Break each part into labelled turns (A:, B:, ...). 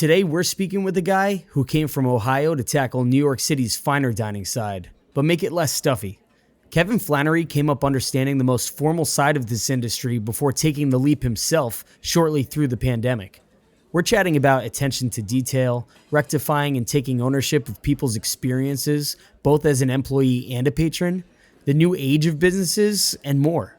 A: Today, we're speaking with a guy who came from Ohio to tackle New York City's finer dining side, but make it less stuffy. Kevin Flannery came up understanding the most formal side of this industry before taking the leap himself shortly through the pandemic. We're chatting about attention to detail, rectifying and taking ownership of people's experiences, both as an employee and a patron, the new age of businesses, and more.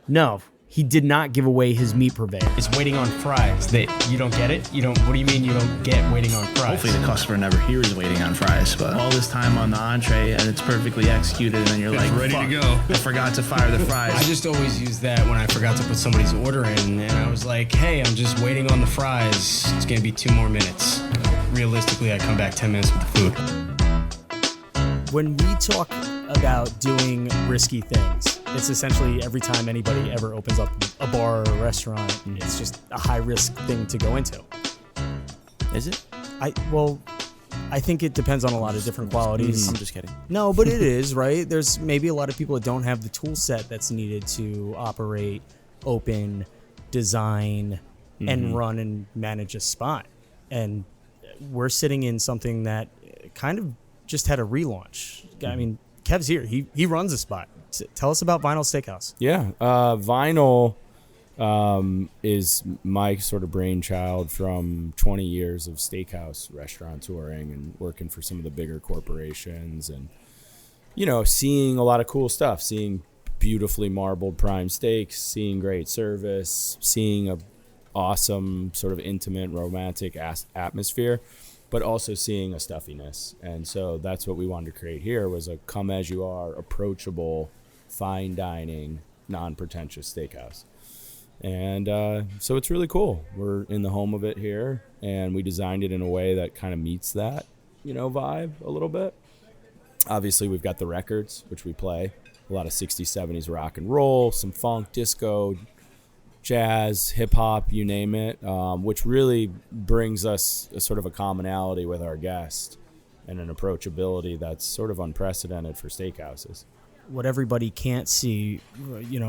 A: No, he did not give away his meat purveyor.
B: It's waiting on fries. You don't get it? What do you mean you don't get waiting on fries?
C: Hopefully the customer never hears waiting on fries, but all this time on the entree and it's perfectly executed and then you're like,
D: ready
C: fuck,
D: to go.
C: I forgot to fire the fries.
B: I just always use that when I forgot to put somebody's order in and I was like, hey, I'm just waiting on the fries. It's gonna be 2 more minutes. Realistically, I come back 10 minutes with the food.
A: When we talk about doing risky things, it's essentially every time anybody ever opens up a bar or a restaurant, it's just a high-risk thing to go into.
D: Is it?
A: I think it depends on a lot of different qualities.
D: I'm just kidding.
A: No, but it is, right? There's maybe a lot of people that don't have the tool set that's needed to operate, open, design, and run and manage a spot. And we're sitting in something that kind of just had a relaunch. I mean, Kev's here. He runs a spot. Tell us about Vinyl Steakhouse.
E: Yeah, Vinyl is my sort of brainchild from 20 years of steakhouse restaurant touring and working for some of the bigger corporations and, seeing a lot of cool stuff, seeing beautifully marbled prime steaks, seeing great service, seeing a awesome sort of intimate, romantic atmosphere, but also seeing a stuffiness. And so that's what we wanted to create here was a come as you are, approachable, fine dining, non-pretentious steakhouse. And so it's really cool. We're in the home of it here, and we designed it in a way that kind of meets that, vibe a little bit. Obviously, we've got the records, which we play, a lot of 60s, 70s rock and roll, some funk, disco, jazz, hip-hop, you name it, which really brings us a sort of a commonality with our guest and an approachability that's sort of unprecedented for steakhouses.
A: What everybody can't see,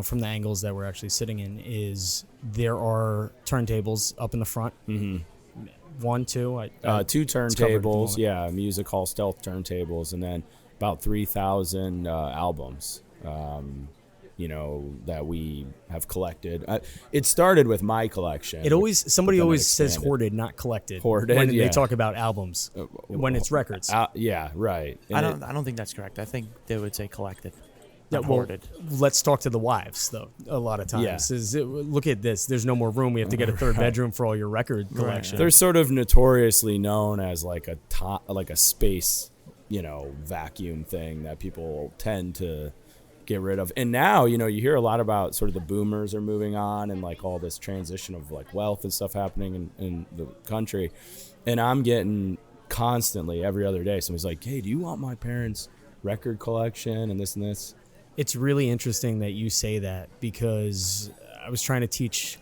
A: from the angles that we're actually sitting in, is there are turntables up in the front. Mm-hmm. 1, 2.
E: 2 turntables, yeah, music hall stealth turntables, and then about 3,000 albums, that we have collected. It started with my collection.
A: Somebody always says hoarded, not collected.
E: Hoarded,
A: when
E: yeah.
A: they talk about albums, when it's records.
E: Yeah, right.
D: I don't think that's correct. I think they would say collected.
A: Well,
D: hoarded.
A: Let's talk to the wives, though. A lot of times, look at this. There's no more room. We have to get a third bedroom for all your record collection.
E: They're sort of notoriously known as like a space, vacuum thing that people tend to get rid of. And now, you hear a lot about sort of the boomers are moving on and like all this transition of like wealth and stuff happening in the country. And I'm getting constantly every other day somebody's like, hey, do you want my parents' record collection and this and this?
A: It's really interesting that you say that because I was trying to teach,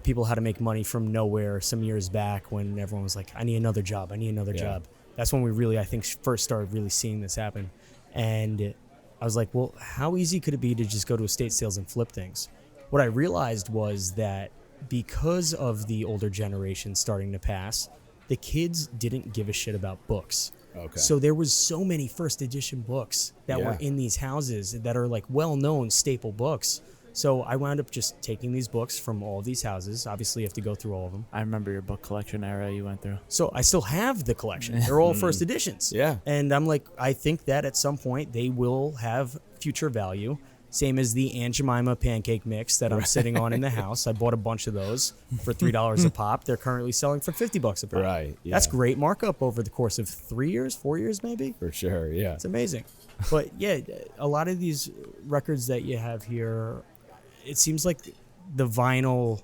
A: people how to make money from nowhere some years back when everyone was like, I need another job. job. That's when we really, I think, first started really seeing this happen. And I was like, well, how easy could it be to just go to estate sales and flip things? What I realized was that because of the older generation starting to pass, the kids didn't give a shit about books.
E: Okay.
A: So there was so many first edition books that were in these houses that are like well-known staple books. So I wound up just taking these books from all of these houses. Obviously, you have to go through all of them.
D: I remember your book collection era you went through.
A: So I still have the collection. They're all first editions.
E: Yeah.
A: And I'm like, I think that at some point they will have future value. Same as the Aunt Jemima pancake mix that I'm sitting on in the house. I bought a bunch of those for $3 a pop. They're currently selling for $50 a pop.
E: Right. Yeah.
A: That's great markup over the course of 3 years, 4 years maybe.
E: For sure, yeah.
A: It's amazing. But yeah, a lot of these records that you have here, it seems like the vinyl,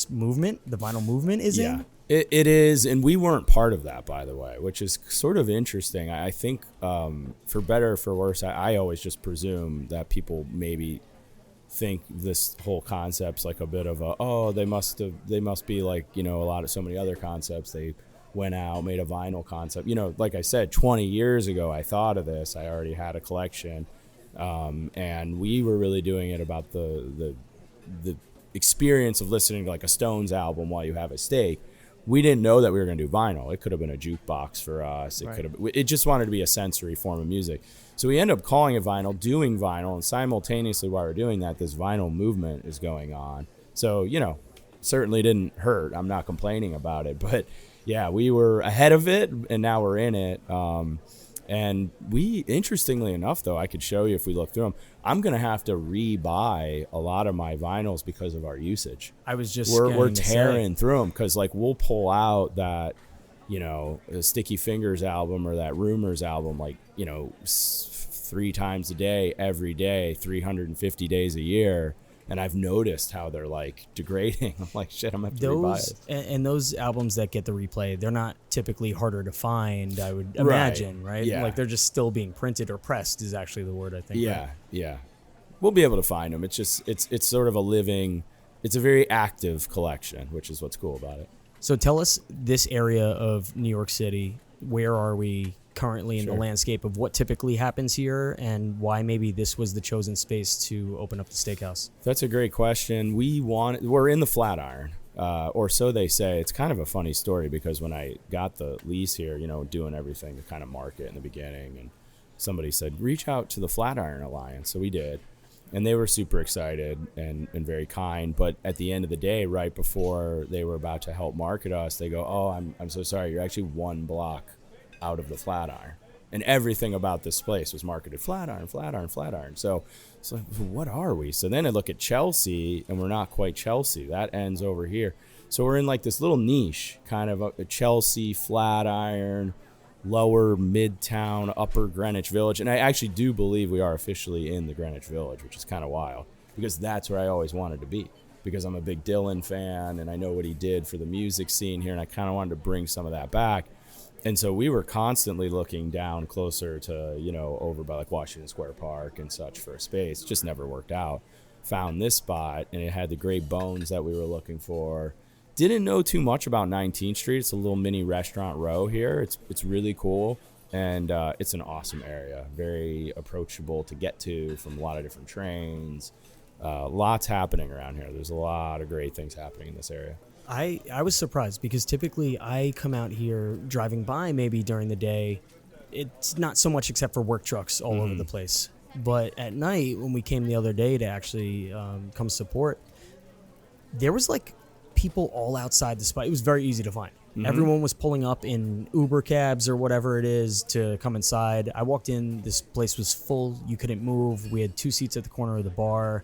A: movement is in.
E: It is, and we weren't part of that, by the way, which is sort of interesting. I think, for better or for worse, I always just presume that people maybe think this whole concept's like a bit of they must be like, so many other concepts. They went out, made a vinyl concept. Like I said, 20 years ago, I thought of this. I already had a collection, and we were really doing it about the experience of listening to like a Stones album while you have a steak, we didn't know that we were going to do vinyl. It could have been a jukebox for us. It just wanted to be a sensory form of music. So we end up calling it vinyl, doing vinyl, and simultaneously while we're doing that, this vinyl movement is going on. So, certainly didn't hurt. I'm not complaining about it, but yeah, we were ahead of it, and now we're in it. And we, interestingly enough, though, I could show you if we look through them, I'm going to have to re-buy a lot of my vinyls because of our usage.
A: I was just
E: we're tearing through them because, like, we'll pull out that, a Sticky Fingers album or that Rumors album, like, 3 times a day, every day, 350 days a year. And I've noticed how they're like degrading. I'm like, shit, I'm going to have to rebuy it.
A: And those albums that get the replay, they're not typically harder to find, I would imagine, right?
E: Yeah.
A: Like they're just still being printed, or pressed is actually the word, I think.
E: Yeah,
A: right?
E: yeah. We'll be able to find them. It's just, it's sort of a living, it's a very active collection, which is what's cool about it.
A: So tell us this area of New York City, where are we currently in the landscape of what typically happens here, and why maybe this was the chosen space to open up the Steakhouse?
E: That's a great question. We're in the Flatiron, or so they say. It's kind of a funny story because when I got the lease here, doing everything to kind of market in the beginning, and somebody said, reach out to the Flatiron Alliance. So we did, and they were super excited and very kind. But at the end of the day, right before they were about to help market us, they go, oh, I'm so sorry. You're actually 1 block out of the Flatiron, and everything about this place was marketed Flatiron, Flatiron, Flatiron. So it's like, what are we? So then I look at Chelsea, and we're not quite Chelsea. That ends over here. So we're in like this little niche, kind of a Chelsea, Flatiron, lower Midtown, upper Greenwich Village. And I actually do believe we are officially in the Greenwich Village, which is kind of wild because that's where I always wanted to be, because I'm a big Dylan fan and I know what he did for the music scene here, and I kind of wanted to bring some of that back. And so we were constantly looking down closer to, over by like Washington Square Park and such for a space. Just never worked out. Found this spot, and it had the great bones that we were looking for. Didn't know too much about 19th Street. It's a little mini restaurant row here. It's really cool, and it's an awesome area. Very approachable to get to from a lot of different trains. Lots happening around here. There's a lot of great things happening in this area.
A: I was surprised because typically I come out here driving by maybe during the day. It's not so much except for work trucks all over the place. But at night, when we came the other day to actually come support, there was like people all outside the spot. It was very easy to find. Everyone was pulling up in Uber cabs or whatever it is to come inside. I walked in, this place was full. You couldn't move. We had 2 seats at the corner of the bar.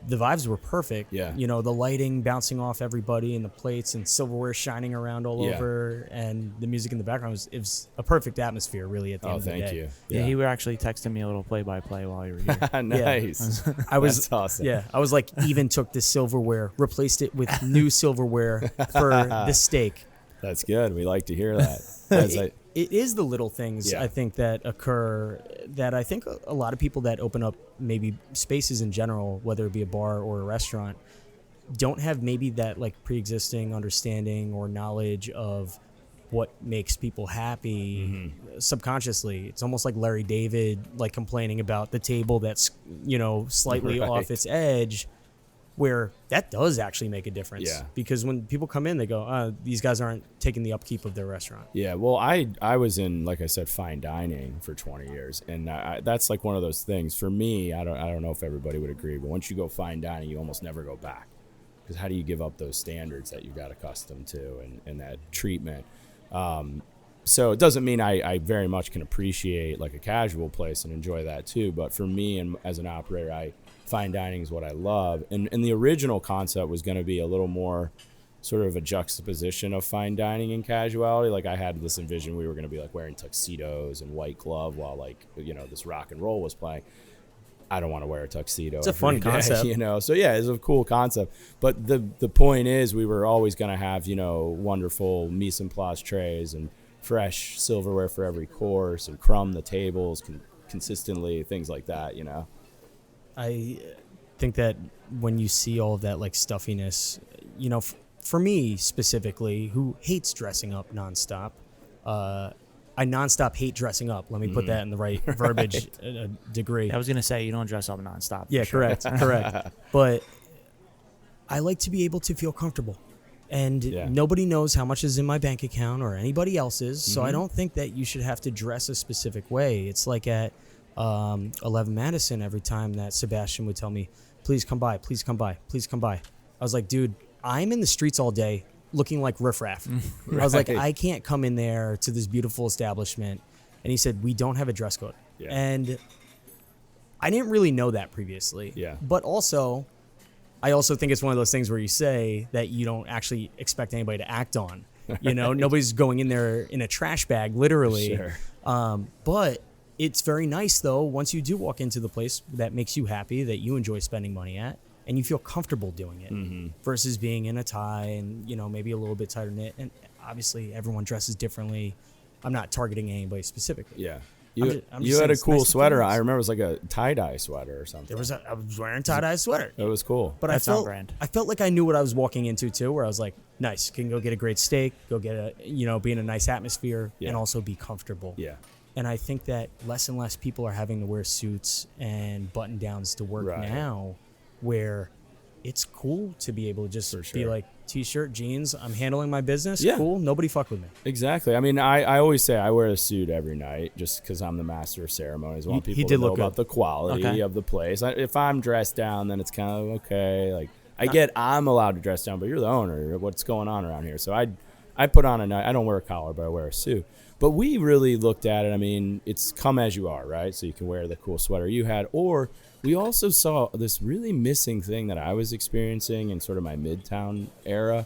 A: The vibes were perfect.
E: Yeah.
A: The lighting bouncing off everybody and the plates and silverware shining around all over, and the music in the background it was a perfect atmosphere really at the end of the day.
E: Thank you.
D: Yeah, you were actually texting me a little play-by-play while you were here.
E: Nice.
A: I was
E: That's awesome.
A: Yeah, I was like, even took this silverware, replaced it with new silverware for the steak.
E: That's good. We like to hear that.
A: It is the little things, I think, that occur that I think a lot of people that open up maybe spaces in general, whether it be a bar or a restaurant, don't have maybe that like pre-existing understanding or knowledge of what makes people happy subconsciously. It's almost like Larry David like complaining about the table that's slightly off its edge, where that does actually make a difference.
E: Yeah.
A: Because when people come in, they go, these guys aren't taking the upkeep of their restaurant.
E: Yeah, well, I was in, like I said, fine dining for 20 years, and that's like one of those things. For me, I don't know if everybody would agree, but once you go fine dining, you almost never go back. Because how do you give up those standards that you got accustomed to and that treatment? So it doesn't mean I very much can appreciate like a casual place and enjoy that too, but for me and as an operator, fine dining is what I love. And the original concept was going to be a little more sort of a juxtaposition of fine dining and casuality. Like I had this envision we were going to be like wearing tuxedos and white glove while like, this rock and roll was playing. I don't want to wear a tuxedo.
A: It's a fun concept.
E: So yeah, it's a cool concept. But the point is we were always going to have, wonderful mise en place trays and fresh silverware for every course and crumb the tables consistently, things like that,
A: I think that when you see all of that like stuffiness, for me specifically, who hates dressing up nonstop, I nonstop hate dressing up. Let me put that in the right verbiage degree.
D: I was going to say, you don't dress up nonstop.
A: Yeah,
D: sure.
A: correct. But I like to be able to feel comfortable. And
E: Yeah.
A: nobody knows how much is in my bank account or anybody else's. So I
E: Mm-hmm.
A: don't think that you should have to dress a specific way. It's like at 11 Madison, every time that Sebastian would tell me, please come by, please come by, please come by. I was like, dude, I'm in the streets all day looking like riffraff. I was like,
E: Right.
A: I can't come in there to this beautiful establishment. And he said, we don't have a dress code.
E: Yeah.
A: And I didn't really know that previously.
E: Yeah.
A: But also, I also think it's one of those things where you say that you don't actually expect anybody to act on. You know, nobody's going in there in a trash bag, literally.
E: Sure.
A: But it's very nice, though, once you do walk into the place that makes you happy, that you enjoy spending money at, and you feel comfortable doing it versus being in a tie and, you know, maybe a little bit tighter knit. And obviously, everyone dresses differently. I'm not targeting anybody specifically.
E: Yeah.
A: I'm
E: You,
A: just
E: you
A: saying
E: had a
A: it's
E: cool
A: nice to
E: sweater.
A: feel
E: I
A: nice.
E: remember it was like a tie-dye sweater or something.
A: I was wearing a tie-dye sweater.
E: It was cool.
A: But
D: That's on brand.
A: I felt like I knew what I was walking into too, where I was like, nice, can go get a great steak, go get a, you know, be in a nice atmosphere
E: Yeah.
A: and also be comfortable.
E: Yeah.
A: And I think that less and less people are having to wear suits and button downs to work
E: Right.
A: now, where it's cool to be able to just
E: For
A: be
E: sure.
A: like, t-shirt, jeans, I'm handling my business.
E: Yeah.
A: Cool. Nobody fuck with me.
E: Exactly. I mean, I always say I wear a suit every night just because I'm the master of ceremonies. I want
A: He
E: people
A: did
E: to know
A: look good.
E: about the quality
D: Okay.
E: of the place. If I'm dressed down, then it's kind of okay. Like I get I'm allowed to dress down, but you're the owner. What's going on around here? So I put on I don't wear a collar, but I wear a suit. But we really looked at it. I mean, it's come as you are, right? So you can wear the cool sweater you had, or we also saw this really missing thing that I was experiencing in sort of my Midtown era.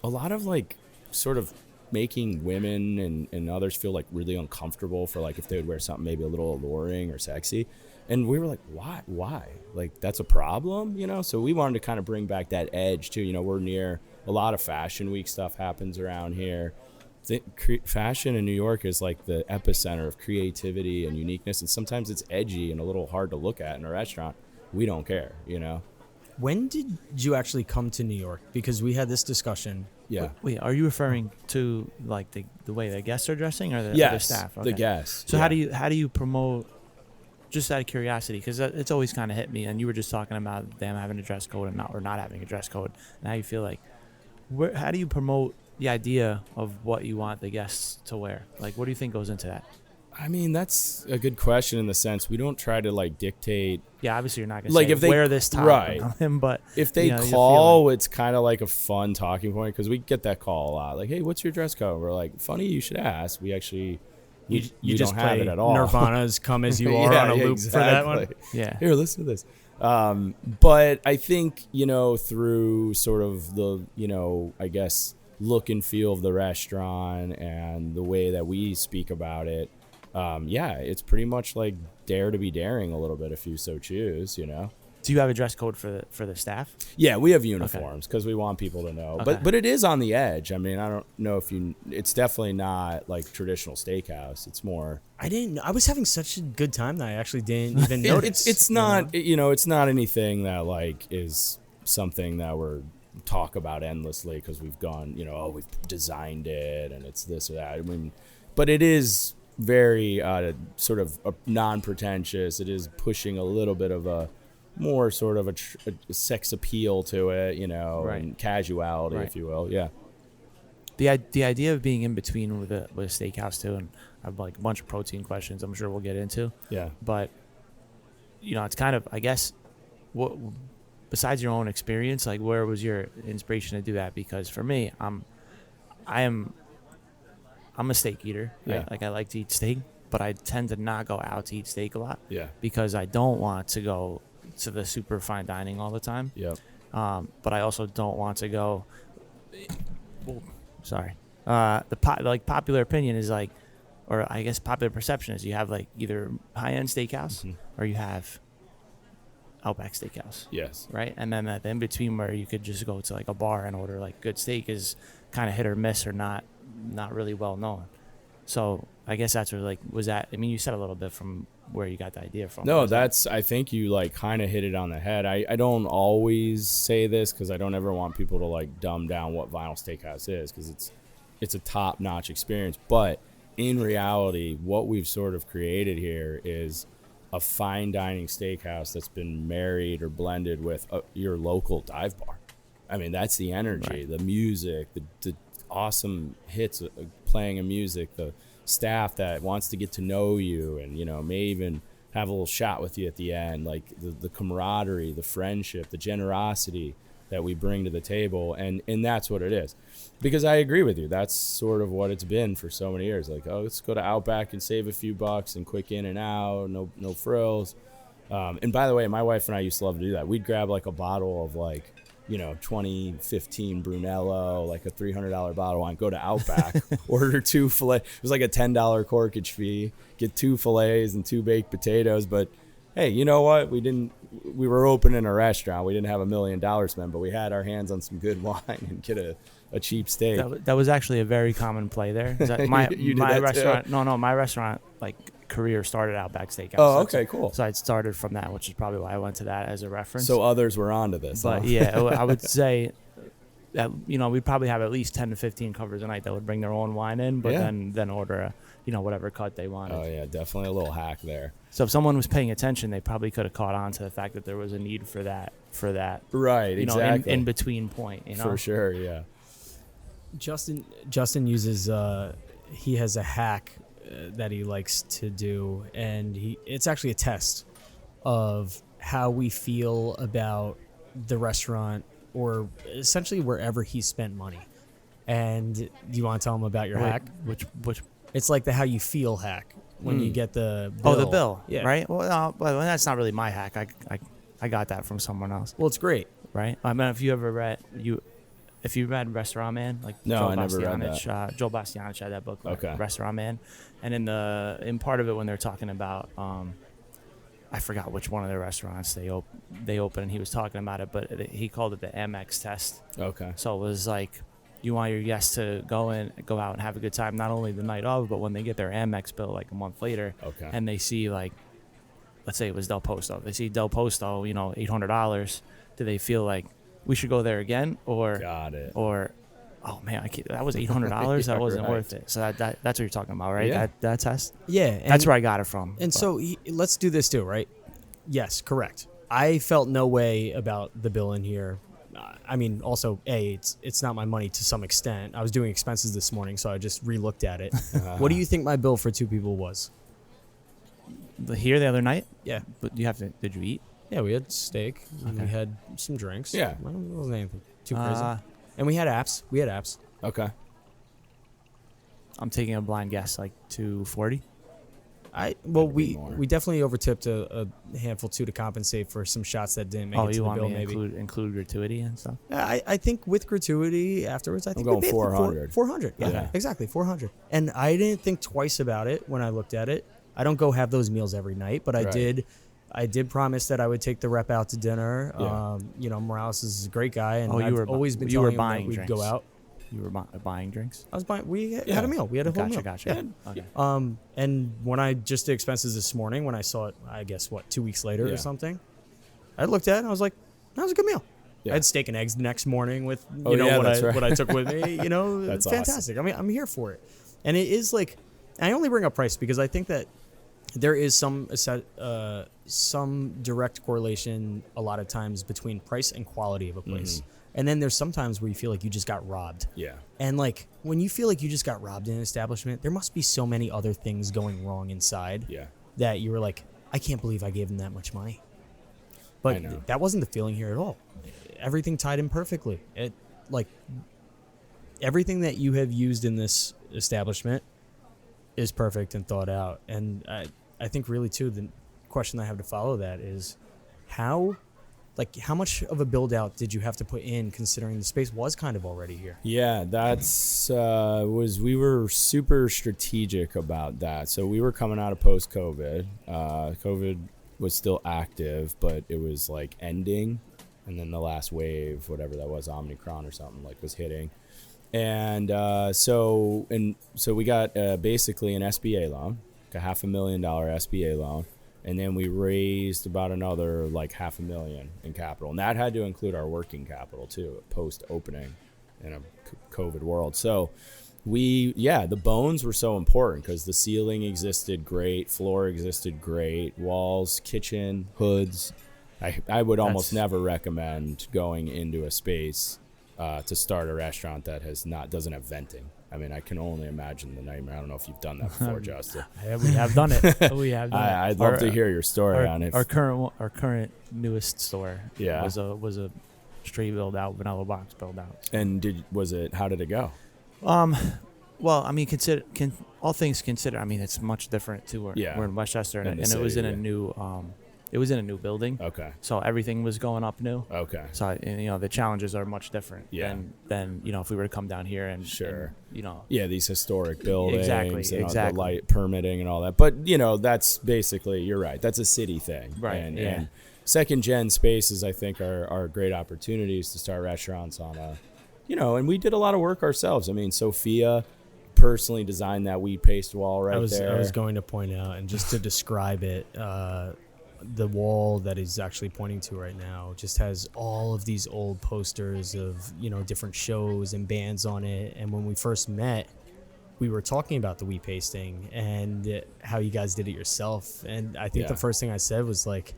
E: A lot of like sort of making women and others feel like really uncomfortable for like if they would wear something maybe a little alluring or sexy. And we were like, why? Like that's a problem, you know? So we wanted to kind of bring back that edge too. You know, we're near a lot of fashion week stuff happens around here. Fashion in New York is like the epicenter of creativity and uniqueness. And sometimes it's edgy and a little hard to look at in a restaurant. We don't care, you know?
A: When did you actually come to New York? Because we had this discussion.
E: Yeah.
D: Wait, are you referring to like the way the guests are dressing or the
E: Yes,
D: staff?
E: the guests.
D: So
E: yeah.
D: how do you promote? Just out of curiosity, because it's always kind of hit me. And you were just talking about them having a dress code and not having a dress code, and how you feel like. How do you promote the idea of what you want the guests to wear? Like, what do you think goes into that?
E: I mean, that's a good question in the sense we don't try to like dictate.
D: Yeah, obviously you're not gonna
E: Like,
D: say,
E: if they-
D: wear this top
E: right.
D: on him, but
E: If they
D: you know, the
E: call, it's kind of like a fun talking point because we get that call a lot. Like, hey, what's your dress code? We're like, funny you should ask. We actually,
A: You
E: we
A: just
E: don't have
A: play
E: it at all.
A: Nirvana's "Come as You Are"
E: Yeah,
A: on a
E: yeah,
A: loop for that one.
E: exactly.
D: Yeah.
E: Here, listen to this. But I think, you know, through sort of the, you know, I guess look and feel of the restaurant and the way that we speak about it, yeah, it's pretty much like dare to be daring a little bit if you so choose, you know.
D: Do you have a dress code for the staff?
E: Yeah, we have uniforms because we want people to know.
D: Okay.
E: But it is on the edge. I mean, I don't know if you. It's definitely not like traditional steakhouse. It's more.
A: I didn't. I was having such a good time that I actually didn't even notice.
E: It's
A: you know?
E: not. You know, it's not anything that like is something that we're talk about endlessly because we've gone. You know, oh, we've designed it and it's this or that. I mean, but it is very sort of non-pretentious. It is pushing a little bit of a more sort of a sex appeal to it, you know,
D: Right.
E: and casuality,
D: Right.
E: if you will. Yeah.
D: The idea of being in between with a steakhouse too, and I have like a bunch of protein questions I'm sure we'll get into.
E: Yeah.
D: But you know, it's kind of, I guess, what besides your own experience, like where was your inspiration to do that? Because for me, I'm a steak eater. Right?
E: Yeah.
D: Like I like to eat steak, but I tend to not go out to eat steak a lot
E: Yeah.
D: because I don't want to go to the super fine dining all the time.
E: Yep.
D: But I also don't want to go. Sorry. Like popular opinion is like, or I guess popular perception is you have like either high-end steakhouse or you have Outback Steakhouse,
E: Yes.
D: right? And then the in between where you could just go to like a bar and order like good steak is kind of hit or miss or not really well known. So I guess that's where like was that. I mean, you said a little bit from where you got the idea from.
E: No,
D: Was that-
E: that's, I think you like kind of hit it on the head. I don't always say this because I don't ever want people to like dumb down what Vinyl Steakhouse is because it's a top-notch experience. But in reality, what we've sort of created here is a fine dining steakhouse that's been married or blended with your local dive bar. I mean, that's the energy,
D: Right.
E: the music, the awesome hits playing of music, the staff that wants to get to know you and, you know, may even have a little shot with you at the end, like the camaraderie, the friendship, the generosity that we bring to the table. And that's what it is. Because I agree with you. That's sort of what it's been for so many years. Like, oh, let's go to Outback and save a few bucks and quick in and out, no frills. And by the way, my wife and I used to love to do that. We'd grab like a bottle of like, you know, 2015 Brunello, like a $300 bottle of wine, go to Outback, order 2 fillet. It was like a $10 corkage fee, get 2 fillets and 2 baked potatoes. But hey, you know what? We were opening a restaurant. We didn't have $1 million spent, but we had our hands on some good wine and get a cheap steak.
D: That was actually a very common play there. My
E: You did
D: my
E: that too?
D: restaurant, my restaurant like career started Outback Steakhouse.
E: Oh, okay, cool.
D: So I started from that, which is probably why I went to that as a reference.
E: So others were onto this.
D: But
E: huh?
D: yeah, I would say that, you know, we'd probably have at least 10 to 15 covers a night that would bring their own wine in, but
E: Yeah.
D: then order a, you know, whatever cut they wanted.
E: Oh yeah, definitely a little hack there.
D: So if someone was paying attention, they probably could have caught on to the fact that there was a need for that,
E: Right,
D: you know,
E: exactly.
D: in between point, you know.
E: For sure, yeah.
A: Justin uses he has a hack that he likes to do, and it's actually a test of how we feel about the restaurant or essentially wherever he spent money. And do you want to tell him about your
D: Wait,
A: hack?
D: which
A: It's like the how you feel hack when you get the bill.
D: Oh, the bill,
A: Yeah.
D: right? Well, no, well, that's not really my hack. I got that from someone else,
A: Well, it's great.
D: right? I mean, if you read Restaurant Man, like
E: No,
D: Joe
E: I never read
D: Bastianich, Joe Bastianich had that book,
E: Okay.
D: Restaurant Man, and in part of it when they're talking about, I forgot which one of the restaurants they opened, and he was talking about it, but he called it the Amex test.
E: Okay.
D: So it was like, you want your guests to go out and have a good time, not only the night of, but when they get their Amex bill like a month later,
E: Okay.
D: and they see, like, let's say it was Del Posto. They see Del Posto, you know, $800. Do they feel like we should go there again, or
E: Got it.
D: or oh man, that was $800. That
E: Yeah,
D: wasn't
E: right.
D: worth it. So that's what you're talking about, right?
E: Yeah.
D: That test.
A: Yeah. And,
D: That's where I got it from.
A: And
D: But-
A: so let's do this too, right? Yes, correct. I felt no way about the bill in here. I mean, also, it's not my money to some extent. I was doing expenses this morning, so I just re-looked at it. What do you think my bill for 2 people was?
D: here the other night,
A: Yeah.
D: but you have to. Did you eat?
A: Yeah, we had steak. And we
D: Okay.
A: had some drinks.
E: Yeah.
A: Well, it wasn't anything too crazy.
D: Uh,
A: And we had apps.
E: Okay.
D: I'm taking a blind guess, like 240.
E: Could be more.
A: We definitely overtipped a handful too to compensate for some shots that didn't make
D: Oh,
A: it to
D: you
A: the
D: want
A: bill.
D: me to
A: Maybe
D: include gratuity and stuff?
A: I think with gratuity afterwards, I think
E: going
A: we paid
E: 400.
A: 400. Yeah,
E: Yeah.
A: exactly 400. And I didn't think twice about it when I looked at it. I don't go have those meals every night, but I
E: Right.
A: did. I did promise that I would take the rep out to dinner.
E: Yeah.
A: You know, Morales is a great guy, and
D: Oh, you
A: I've
D: were bu-
A: always been
D: you
A: telling
D: were
A: him
D: buying
A: that we'd
D: drinks.
A: go out.
D: You were buying drinks.
A: I was buying. We had
E: Yeah.
A: a meal. We had a whole meal.
D: Gotcha. Okay.
A: And when I just did expenses this morning, when I saw it, I guess 2 weeks later
E: Yeah.
A: or something, I looked at it and I was like, that was a good meal.
E: Yeah.
A: I had steak and eggs the next morning with
E: Oh,
A: you know
E: yeah,
A: what
E: that's
A: I
E: right.
A: what I took with me. You know,
E: That's
A: fantastic. I mean, I'm here for it, and it is like I only bring up price because I think that there is some direct correlation a lot of times between price and quality of a place. And then there's sometimes where you feel like you just got robbed.
E: Yeah.
A: And like when you feel like you just got robbed in an establishment, there must be so many other things going wrong inside
E: Yeah.
A: that you were like, I can't believe I gave them that much money.
E: I
A: But
E: know.
A: that wasn't the feeling here at all. Everything tied in perfectly. It like everything that you have used in this establishment is perfect and thought out. And I think really too the question I have to follow that is how much of a build out did you have to put in considering the space was kind of already here?
E: Yeah, that's we were super strategic about that. So we were coming out of post-COVID. COVID was still active, but it was like ending, and then the last wave, whatever that was, Omicron or something, like was hitting. And so we got basically an SBA loan, like a $500,000 SBA loan. And then we raised about another like $500,000 in capital. And that had to include our working capital too, post opening in a COVID world. So the bones were so important because the ceiling existed great, floor existed great, walls, kitchen, hoods. I would almost never recommend going into a space to start a restaurant that doesn't have venting. I mean, I can only imagine the nightmare. I don't know if you've done that before, Justin.
D: Yeah, we have done it. We have done it.
E: I'd love to hear your story on it.
D: Our current newest store was a straight build out, vanilla box build out.
E: And how did it go?
D: Well, I mean, all things considered, I mean, it's much different too. We're in Westchester, and it was in a new building. Okay. So everything was going up new. Okay. So the challenges are much different than if we were to come down here and
E: these historic buildings,
D: exactly,
E: the light permitting and all that. But that's basically, you're right. That's a city thing,
D: right?
E: And second gen spaces, I think, are great opportunities to start restaurants on a, and we did a lot of work ourselves. I mean, Sophia personally designed that wheat paste wall there.
A: I was going to point out, and just to describe it, the wall that he's actually pointing to right now just has all of these old posters of different shows and bands on it. And when we first met, we were talking about the wheat pasting and how you guys did it yourself. And I think the first thing I said was like,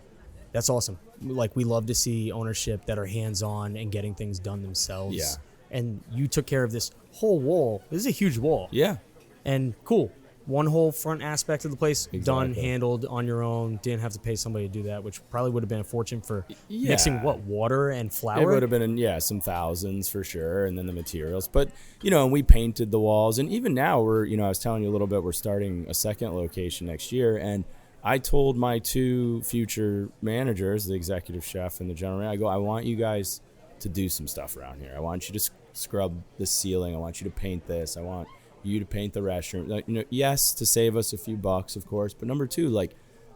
A: that's awesome. Like, we love to see ownership that are hands-on and getting things done themselves. Yeah. And you took care of this whole wall. This is a huge wall.
E: Yeah.
A: And cool. One whole front aspect of the place, done, handled on your own. Didn't have to pay somebody to do that, which probably would have been a fortune for mixing water and flour.
E: It would have been some thousands for sure, and then the materials. But and we painted the walls, and even now we're I was telling you a little bit. We're starting a second location next year, and I told my two future managers, the executive chef and the general manager, I want you guys to do some stuff around here. I want you to scrub the ceiling. I want you to paint this. I want you to paint the restroom. Yes, to save us a few bucks, of course. But number two,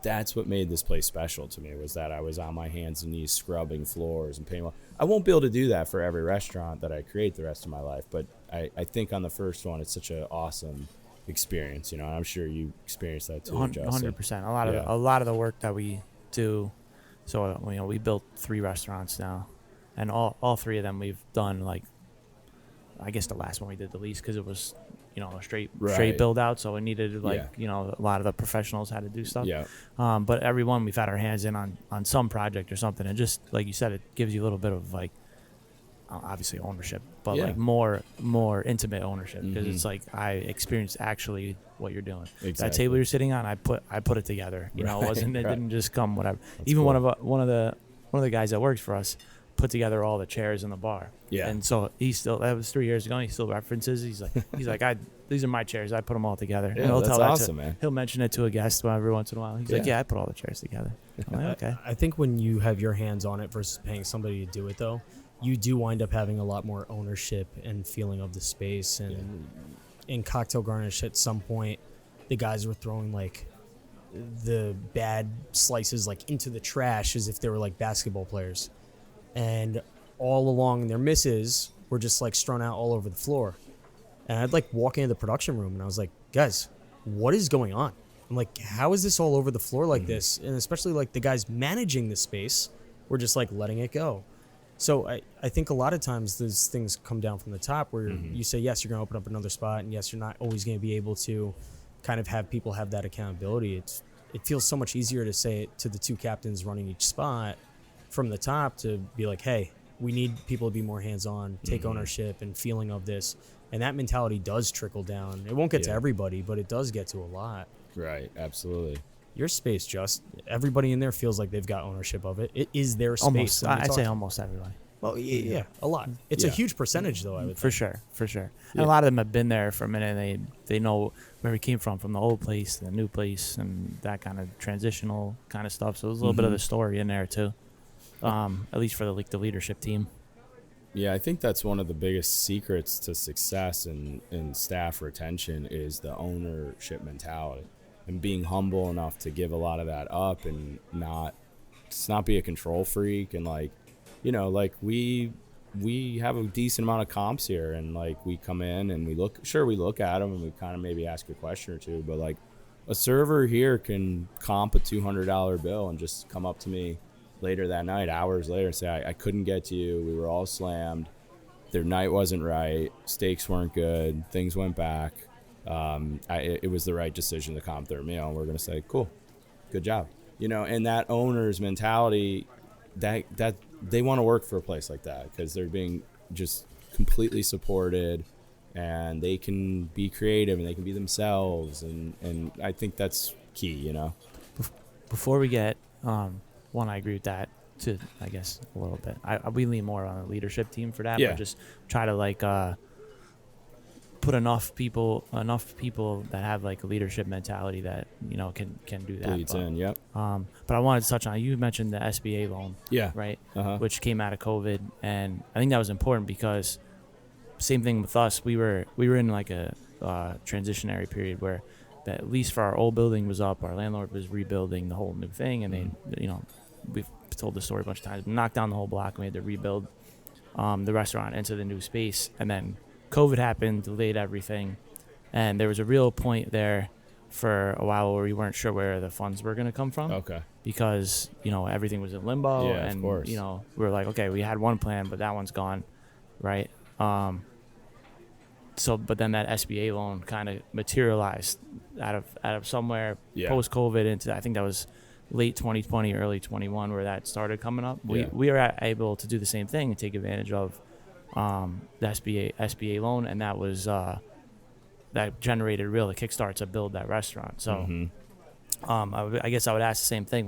E: that's what made this place special to me, was that I was on my hands and knees scrubbing floors and painting. I won't be able to do that for every restaurant that I create the rest of my life. But I think on the first one, it's such an awesome experience. I'm sure you experienced that too,
D: 100%. A lot of the work that we do. So we built 3 restaurants now, and all 3 of them we've done. I guess the last one we did the least because it was a straight build out, so it needed a lot of the professionals had to do stuff. Yeah. But every one we've had our hands in on some project or something, and just like you said, it gives you a little bit of obviously ownership, but more intimate ownership, because it's I experienced actually what you're doing. Exactly. That table you're sitting on, I put it together. It didn't just come whatever. That's even cool. one of the guys that works for us put together all the chairs in the bar. Yeah. And so that was 3 years ago, and he still references. He's like, these are my chairs. I put them all together.
E: Yeah, and that's awesome, man.
D: He'll mention it to a guest every once in a while. He's like, I put all the chairs together. I'm like, okay.
A: I think when you have your hands on it versus paying somebody to do it, though, you do wind up having a lot more ownership and feeling of the space. And in Cocktail Garnish, at some point, the guys were throwing the bad slices into the trash as if they were basketball players. And all along their misses were just strewn out all over the floor. And I'd walk into the production room and I was like, guys, what is going on? I'm like, how is this all over the floor like this? And especially the guys managing the space were just letting it go. So I think a lot of times those things come down from the top where you say, yes, you're going to open up another spot, and yes, you're not always going to be able to kind of have people have that accountability. It feels so much easier to say it to the 2 captains running each spot from the top to be like, hey, we need people to be more hands-on, take ownership and feeling of this. And that mentality does trickle down. It won't get to everybody, but it does get to a lot.
E: Right, absolutely.
A: Your space, everybody in there feels like they've got ownership of it. It is their space.
D: I'd say almost everybody.
A: Well, yeah, a lot. It's a huge percentage, though, I would think.
D: For sure. And a lot of them have been there for a minute, and they know where we came from the old place to the new place, and that kind of transitional kind of stuff. So there's a little bit of the story in there, too. At least for the leadership team.
E: Yeah, I think that's one of the biggest secrets to success in staff retention is the ownership mentality, and being humble enough to give a lot of that up and not be a control freak. And we have a decent amount of comps here, and we come in and we look at them and we kind of maybe ask a question or two, but a server here can comp a $200 bill and just come up to me later that night, hours later, and say, I couldn't get to you. We were all slammed. Their night wasn't right. Steaks weren't good. Things went back. It was the right decision to comp their meal. And we're going to say, cool, good job. And that owner's mentality, that they want to work for a place like that because they're being just completely supported, and they can be creative and they can be themselves, and I think that's key, you know.
D: Before we get one, I agree with that too, I guess a little bit. We lean more on a leadership team for that,
E: Yeah.
D: but just try to like put enough people that have like a leadership mentality that, you know, can do that.
E: Bleeds in, yep.
D: But I wanted to touch on, you mentioned the SBA loan,
E: Yeah.
D: right?
E: Uh-huh.
D: Which came out of COVID, and I think that was important because same thing with us. We were in like a transitionary period where that at least for our old building was up, our landlord was rebuilding the whole new thing, and they, you know, we've told the story a bunch of times, knocked down the whole block, and we had to rebuild the restaurant into the new space, and then COVID happened, delayed everything, and there was a real point there for a while where we weren't sure where the funds were going to come from.
E: Okay.
D: Because, you know, everything was in limbo,
E: Yeah, of
D: and
E: course.
D: you know, we were like, okay, we had one plan, but that one's gone, right? So, but then that SBA loan kind of materialized out of somewhere
E: Yeah.
D: post COVID into, I think that was late 2020, early 21, where that started coming up.
E: Yeah.
D: We were able to do the same thing and take advantage of the SBA loan, and that was that generated the kickstart to build that restaurant. So, I guess I would ask the same thing.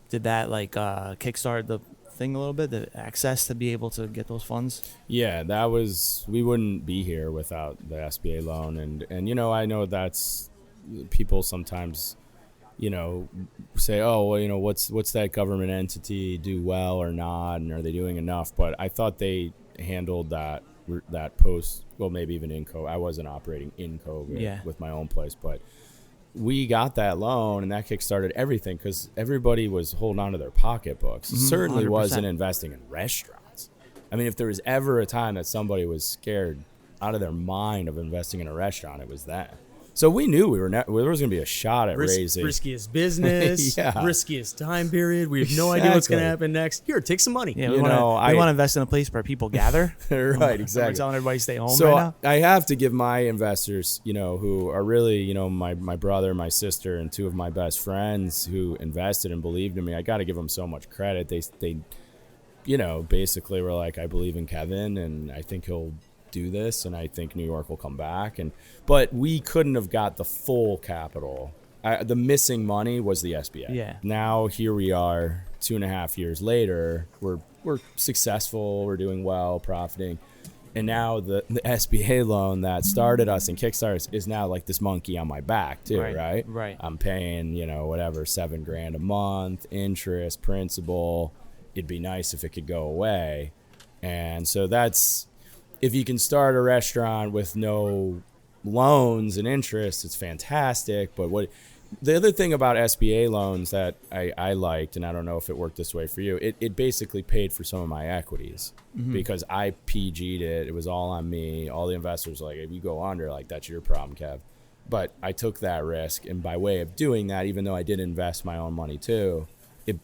D: Did that like kickstart the thing a little bit, the access to be able to get those funds?
E: Yeah, we wouldn't be here without the SBA loan, and you know, I know that's, people sometimes, you know, say, oh, well, you know, what's that government entity do well or not, and are they doing enough? But I thought they handled that post, well, maybe even in COVID. I wasn't operating in COVID with my own place, but we got that loan, and that kickstarted everything because everybody was holding on to their pocketbooks. Certainly
D: 100%.
E: wasn't investing in restaurants. I mean, if there was ever a time that somebody was scared out of their mind of investing in a restaurant, it was that. So we knew there was going to be a shot at raising.
A: Riskiest business,
E: Yeah.
A: riskiest time period. We have no idea what's going to happen next. Here, take some money.
D: Yeah,
E: You
D: we
E: know,
D: want to invest in a place where people gather.
E: Right, exactly.
D: We're telling everybody to stay home
E: So
D: right now.
E: I have to give my investors, you know, who are really, you know, my brother, my sister, and two of my best friends who invested and believed in me. I got to give them so much credit. They, you know, basically were like, I believe in Kevin, and I think he'll do this, and I think New York will come back. But we couldn't have got the full capital. The missing money was the SBA.
D: Yeah.
E: Now here we are, 2.5 years later. We're successful. We're doing well, profiting. And now the SBA loan that started us and Kickstarter is now like this monkey on my back too, right?
D: Right.
E: I'm paying, you know, whatever, $7,000 a month, interest, principal. It'd be nice if it could go away. And so that's, if you can start a restaurant with no loans and interest, it's fantastic. But the other thing about SBA loans that I liked, and I don't know if it worked this way for you, it basically paid for some of my equities because I PG'd it. It was all on me. All the investors were like, if you go under, like, that's your problem, Kev. But I took that risk, and by way of doing that, even though I did invest my own money too,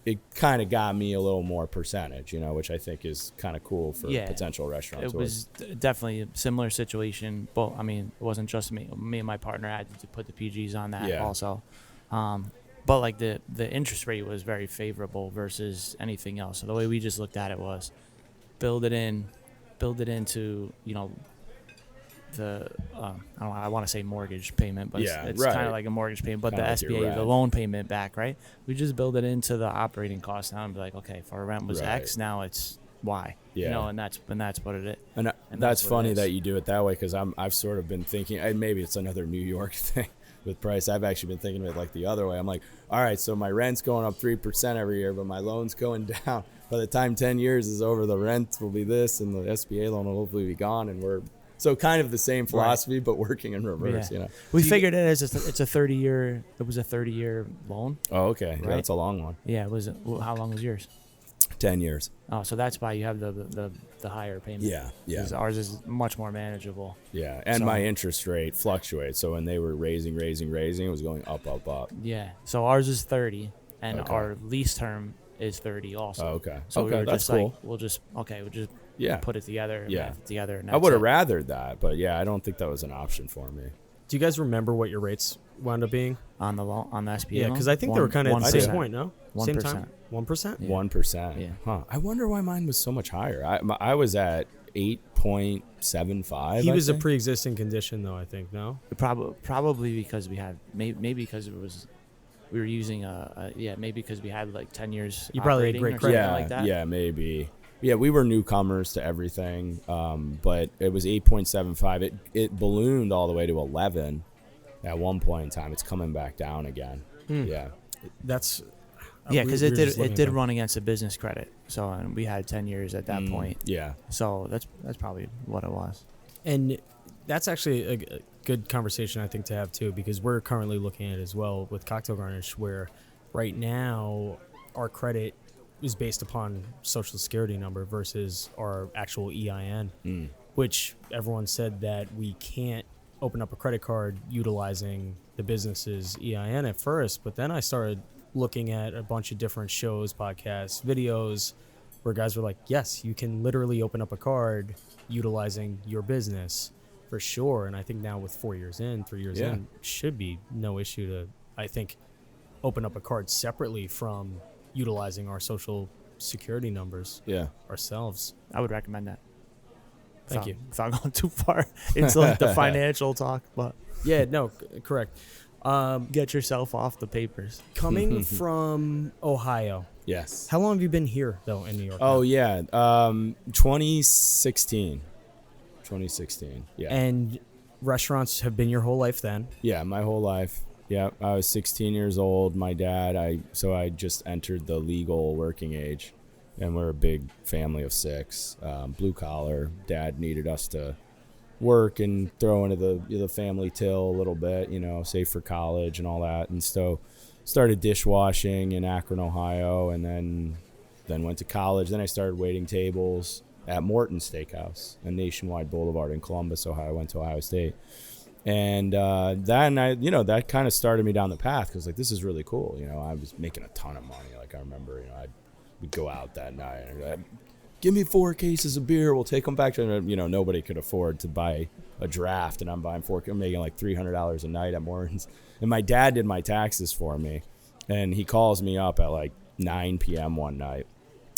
E: it kind of got me a little more percentage, you know, which I think is kind of cool for potential restaurants.
D: It was definitely a similar situation. Well, I mean, it wasn't just me. Me and my partner had to put the PGs on that also. But like the interest rate was very favorable versus anything else. So the way we just looked at it was build it into, you know, the I want to say mortgage payment, but it's kind of like a mortgage payment, but
E: Kinda
D: the
E: like your
D: SBA,
E: rent.
D: the loan payment back, right? We just build it into the operating cost now and be like, okay, if our rent was X, now it's Y.
E: Yeah.
D: You know, and that's what it is.
E: And
D: that's
E: that's
D: what it
E: funny
D: is.
E: that you do it that way, because I've sort of been thinking, and maybe it's another New York thing with price. I've actually been thinking of it like the other way. I'm like, all right, so my rent's going up 3% every year, but my loan's going down. By the time 10 years is over, the rent will be this, and the SBA loan will hopefully be gone, and we're so kind of the same philosophy, but working in reverse. You know,
D: We figured it as it's a 30-year. It was a 30-year loan.
E: Oh, okay, yeah,
D: Right.
E: that's a long one.
D: Yeah, it was. How long was yours?
E: 10 years.
D: Oh, so that's why you have the higher payment.
E: Yeah.
D: 'Cause ours is much more manageable.
E: Yeah, and
D: So-
E: my interest rate fluctuates. So when they were raising, it was going up.
D: Yeah. So ours is 30, and
E: Okay.
D: our lease term is 30 also.
E: Oh, okay.
D: So
E: Okay,
D: we were
E: that's
D: just
E: cool.
D: like, we'll just
E: Yeah.
D: put it together.
E: Yeah.
D: Math it together. And
E: I
D: that's
E: would have
D: it.
E: rathered that, but yeah, I don't think that was an option for me.
A: Do you guys remember what your rates wound up being?
D: on the loan, on the SBA.
A: Yeah, because I think they were kind of at the same point, no?
D: 1%.
A: Same time? 1%?
E: 1%.
D: Yeah.
E: Huh. I wonder why mine was so much higher. I was at 8.75.
A: He
E: I
A: was a
E: think.
A: pre-existing condition, though, I think, no?
D: Probably because we had maybe because it was we were using maybe because we had like 10 years.
A: You probably had
D: operating
A: great
D: or
A: credit.
D: something
E: Yeah,
D: like that.
E: yeah, maybe. Yeah, we were newcomers to everything, but it was 8.75. It ballooned all the way to 11 at one point in time. It's coming back down again. Yeah.
A: That's...
D: Yeah,
A: we
D: because
A: were
D: it
A: just looking
D: did
A: at them.
D: run against a business credit, so and we had 10 years at that point.
E: Yeah.
D: So that's probably what it was.
A: And that's actually a good conversation, I think, to have, too, because we're currently looking at it as well with Cocktail Garnish, where right now our credit is based upon Social Security number versus our actual EIN, which everyone said that we can't open up a credit card utilizing the business's EIN at first. But then I started looking at a bunch of different shows, podcasts, videos, where guys were like, yes, you can literally open up a card utilizing your business for sure. And I think now with 3 years in, should be no issue to, I think, open up a card separately from utilizing our Social Security numbers
E: Yeah.
A: ourselves.
D: I would recommend that.
A: Thank you.
D: Without going too far into like the financial talk, but
A: Yeah, no, correct.
D: get yourself off the papers.
A: Coming from Ohio,
E: Yes.
A: how long have you been here, though, in New York?
E: Oh,
A: now?
E: yeah. 2016. 2016. Yeah.
A: And restaurants have been your whole life then?
E: Yeah, my whole life. Yeah, I was 16 years old. My dad, I just entered the legal working age, and we're a big family of 6, blue collar. Dad needed us to work and throw into the family till a little bit, save for college and all that. And so started dishwashing in Akron, Ohio, and then went to college. Then I started waiting tables at Morton's Steakhouse on Nationwide Boulevard in Columbus, Ohio. I went to Ohio State. And then that kind of started me down the path because like this is really cool. I was making a ton of money. Like I remember, we'd go out that night and I'd be like, give me 4 cases of beer. We'll take them back to nobody could afford to buy a draft, and I'm buying 4. I'm making like $300 a night at Morton's. And my dad did my taxes for me, and he calls me up at like 9 p.m. one night.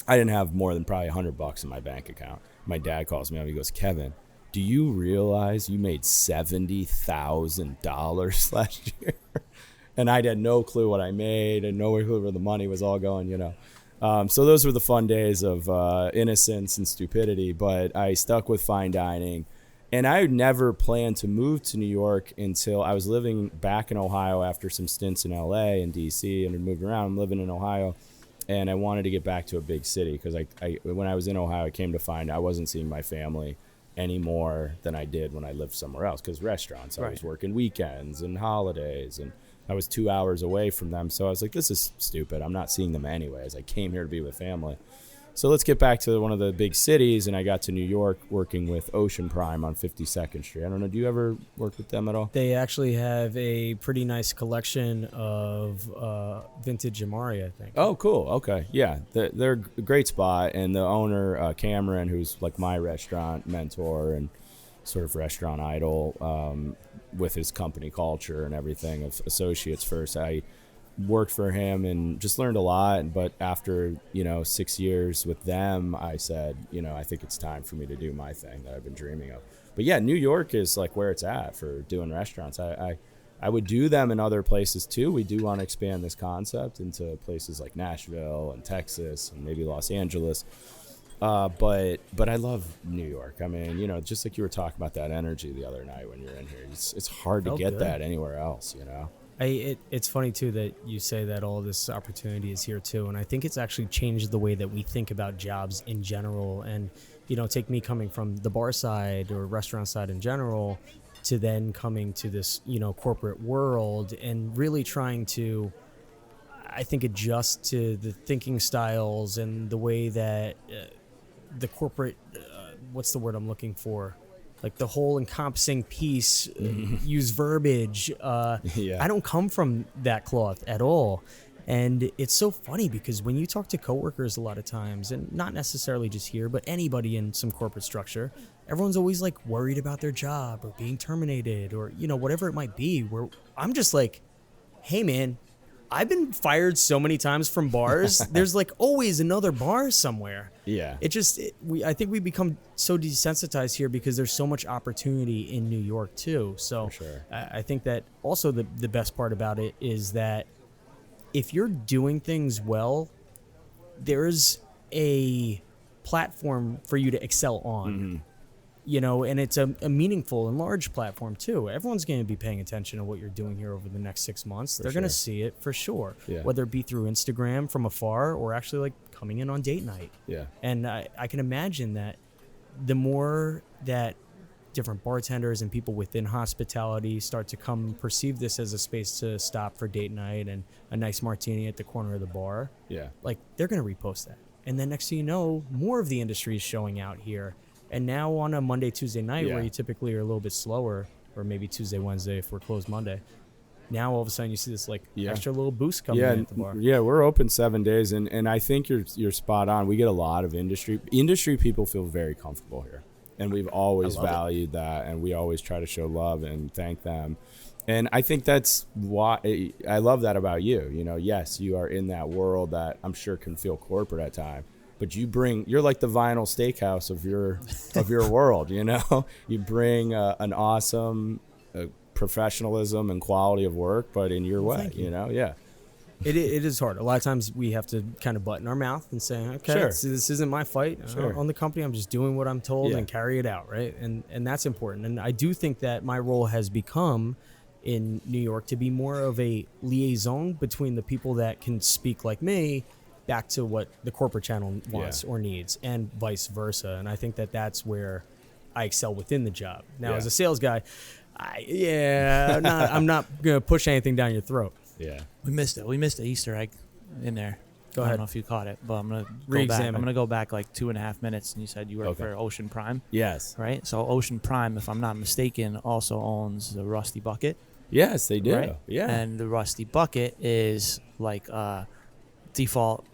E: I didn't have more than probably $100 in my bank account. My dad calls me up. He goes, Kevin, do you realize you made $70,000 last year? And I had no clue what I made and no clue where the money was all going, So those were the fun days of innocence and stupidity, but I stuck with fine dining. And I had never planned to move to New York until I was living back in Ohio after some stints in LA and DC and had moved around. I'm living in Ohio, and I wanted to get back to a big city because I when I was in Ohio, I came to find I wasn't seeing my family any more than I did when I lived somewhere else because restaurants. I was working weekends and holidays, and I was 2 hours away from them. So I was like, this is stupid. I'm not seeing them anyways. I came here to be with family. So let's get back to one of the big cities, and I got to New York working with Ocean Prime on 52nd Street. I don't know, do you ever work with them at all?
A: They actually have a pretty nice collection of vintage Amari, I think.
E: Oh, cool. Okay. Yeah, they're a great spot, and the owner, Cameron, who's like my restaurant mentor and sort of restaurant idol with his company culture and everything of Associates First, I worked for him and just learned a lot. But after 6 years with them, I said, I think it's time for me to do my thing that I've been dreaming of. But yeah, New York is like where it's at for doing restaurants. I would do them in other places too. We do want to expand this concept into places like Nashville and Texas and maybe Los Angeles. But I love New York. I mean, just like you were talking about that energy the other night when you're in here, it's hard to get that anywhere else,
A: It's funny too that you say that all this opportunity is here too, and I think it's actually changed the way that we think about jobs in general. And take me coming from the bar side or restaurant side in general to then coming to this corporate world and really trying to, I think, adjust to the thinking styles and the way that the corporate what's the word I'm looking for? Like the whole encompassing piece, use verbiage.
E: Yeah.
A: I don't come from that cloth at all. And it's so funny because when you talk to coworkers a lot of times, and not necessarily just here, but anybody in some corporate structure, everyone's always like worried about their job or being terminated or, you know, whatever it might be, where I'm just like, hey man, I've been fired so many times from bars. There's like always another bar somewhere.
E: Yeah.
A: I think we become so desensitized here because there's so much opportunity in New York too. So
E: For sure.
A: I think that also the best part about it is that if you're doing things well, there's a platform for you to excel on.
E: Mm-hmm.
A: You know, and it's a meaningful and large platform too. Everyone's going to be paying attention to what you're doing here over the next 6 months. They're going to see it for sure,
E: Yeah.
A: whether it be through Instagram from afar or actually like coming in on date night.
E: Yeah.
A: And I can imagine that the more that different bartenders and people within hospitality start to come perceive this as a space to stop for date night and a nice martini at the corner of the bar,
E: Yeah.
A: like they're going to repost that. And then next thing you know, more of the industry is showing out here. And now on a Monday, Tuesday night,
E: Yeah.
A: where you typically are a little bit slower, or maybe Tuesday, Wednesday if we're closed Monday, now all of a sudden you see this like
E: Yeah.
A: extra little boost coming in at the bar.
E: Yeah, we're open 7 days, and I think you're spot on. We get a lot of industry people feel very comfortable here, and we've always valued that, and we always try to show love and thank them. And I think that's why I love that about you. You know, yes, you are in that world that I'm sure can feel corporate at times, but you're like the Vinyl Steakhouse of your world. You know, you bring an awesome professionalism and quality of work, but in your way. You know, yeah.
A: It is hard. A lot of times we have to kind of button our mouth and say, okay,
E: Sure.
A: this isn't my fight
E: Sure.
A: on the company. I'm just doing what I'm told
E: Yeah.
A: and carry it out, right? And that's important. And I do think that my role has become in New York to be more of a liaison between the people that can speak like me back to what the corporate channel wants or needs, and vice versa. And I think that that's where I excel within the job. Now,
E: Yeah.
A: as a sales guy, I'm not gonna push anything down your throat.
E: Yeah.
D: We missed it. We missed the Easter egg in there.
A: Go
D: I
A: ahead.
D: don't know if you caught it, but I'm gonna go back.
A: Re-examine.
D: I'm gonna go back like 2.5 minutes, and you said you work
E: Okay.
D: for Ocean Prime,
E: Yes.
D: right? So Ocean Prime, if I'm not mistaken, also owns the Rusty Bucket,
E: Yes, they do.
D: right?
E: Yeah.
D: And the Rusty Bucket is like default.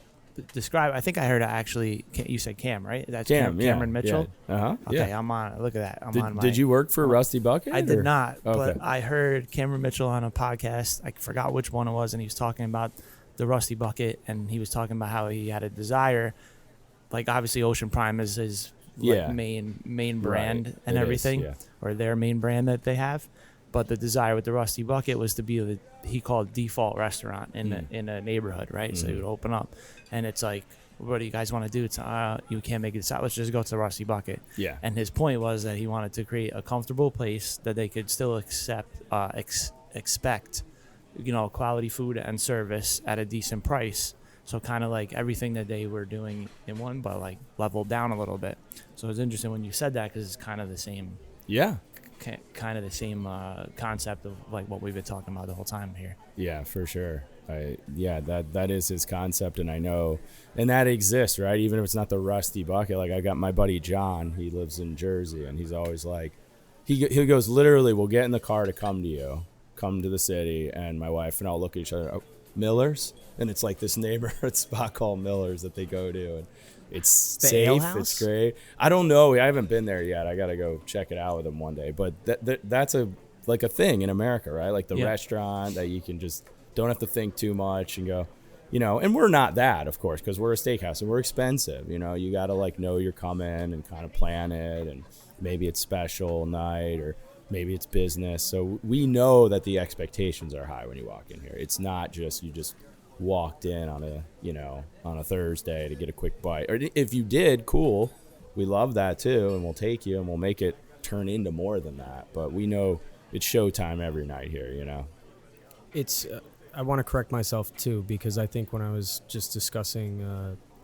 D: Describe. I think I heard actually. You said Cam, right? That's Cameron Mitchell.
E: Yeah. Uh-huh.
D: Okay,
E: Yeah.
D: I'm on. Look at that. I'm on my.
E: Did you work for Rusty Bucket?
D: I did
E: or-
D: not, but
E: Okay.
D: I heard Cameron Mitchell on a podcast. I forgot which one it was, and he was talking about the Rusty Bucket, and he was talking about how he had a desire. Like obviously, Ocean Prime is his
E: Yeah.
D: main brand
E: Right.
D: and
E: It is,
D: everything,
E: yeah.
D: or their main brand that they have. But the desire with the Rusty Bucket was to be he called default restaurant in a neighborhood, right? So he would open up, and it's like, what do you guys want to do? It's you can't make it out. Let's just go to the Rusty Bucket.
E: Yeah.
D: And his point was that he wanted to create a comfortable place that they could still expect, quality food and service at a decent price. So kind of like everything that they were doing in one, but like leveled down a little bit. So it's interesting when you said that because it's kind of the same,
E: Yeah.
D: concept of like what we've been talking about the whole time here.
E: Yeah, for sure. That is his concept, and I know, and that exists, right? Even if it's not the Rusty Bucket. Like I got my buddy John, he lives in Jersey, and he's always like, he goes literally, we'll get in the car to come to the city, and my wife and I'll look at each other, oh, Miller's, and it's like this neighborhood spot called Miller's that they go to, and it's
A: The
E: safe,
A: ale
E: it's
A: house?
E: great. I don't know, I haven't been there yet. I got to go check it out with him one day, but that's a thing in America, right? Like the
D: Yeah.
E: restaurant that you can just don't have to think too much and go, and we're not that, of course, because we're a steakhouse and we're expensive. You got to know you're coming and kind of plan it, and maybe it's special night or maybe it's business. So we know that the expectations are high when you walk in here. It's not just you just walked in on a Thursday to get a quick bite. Or if you did, cool. We love that too, and we'll take you and we'll make it turn into more than that. But we know it's showtime every night here,
A: It's I want to correct myself too, because I think when I was just discussing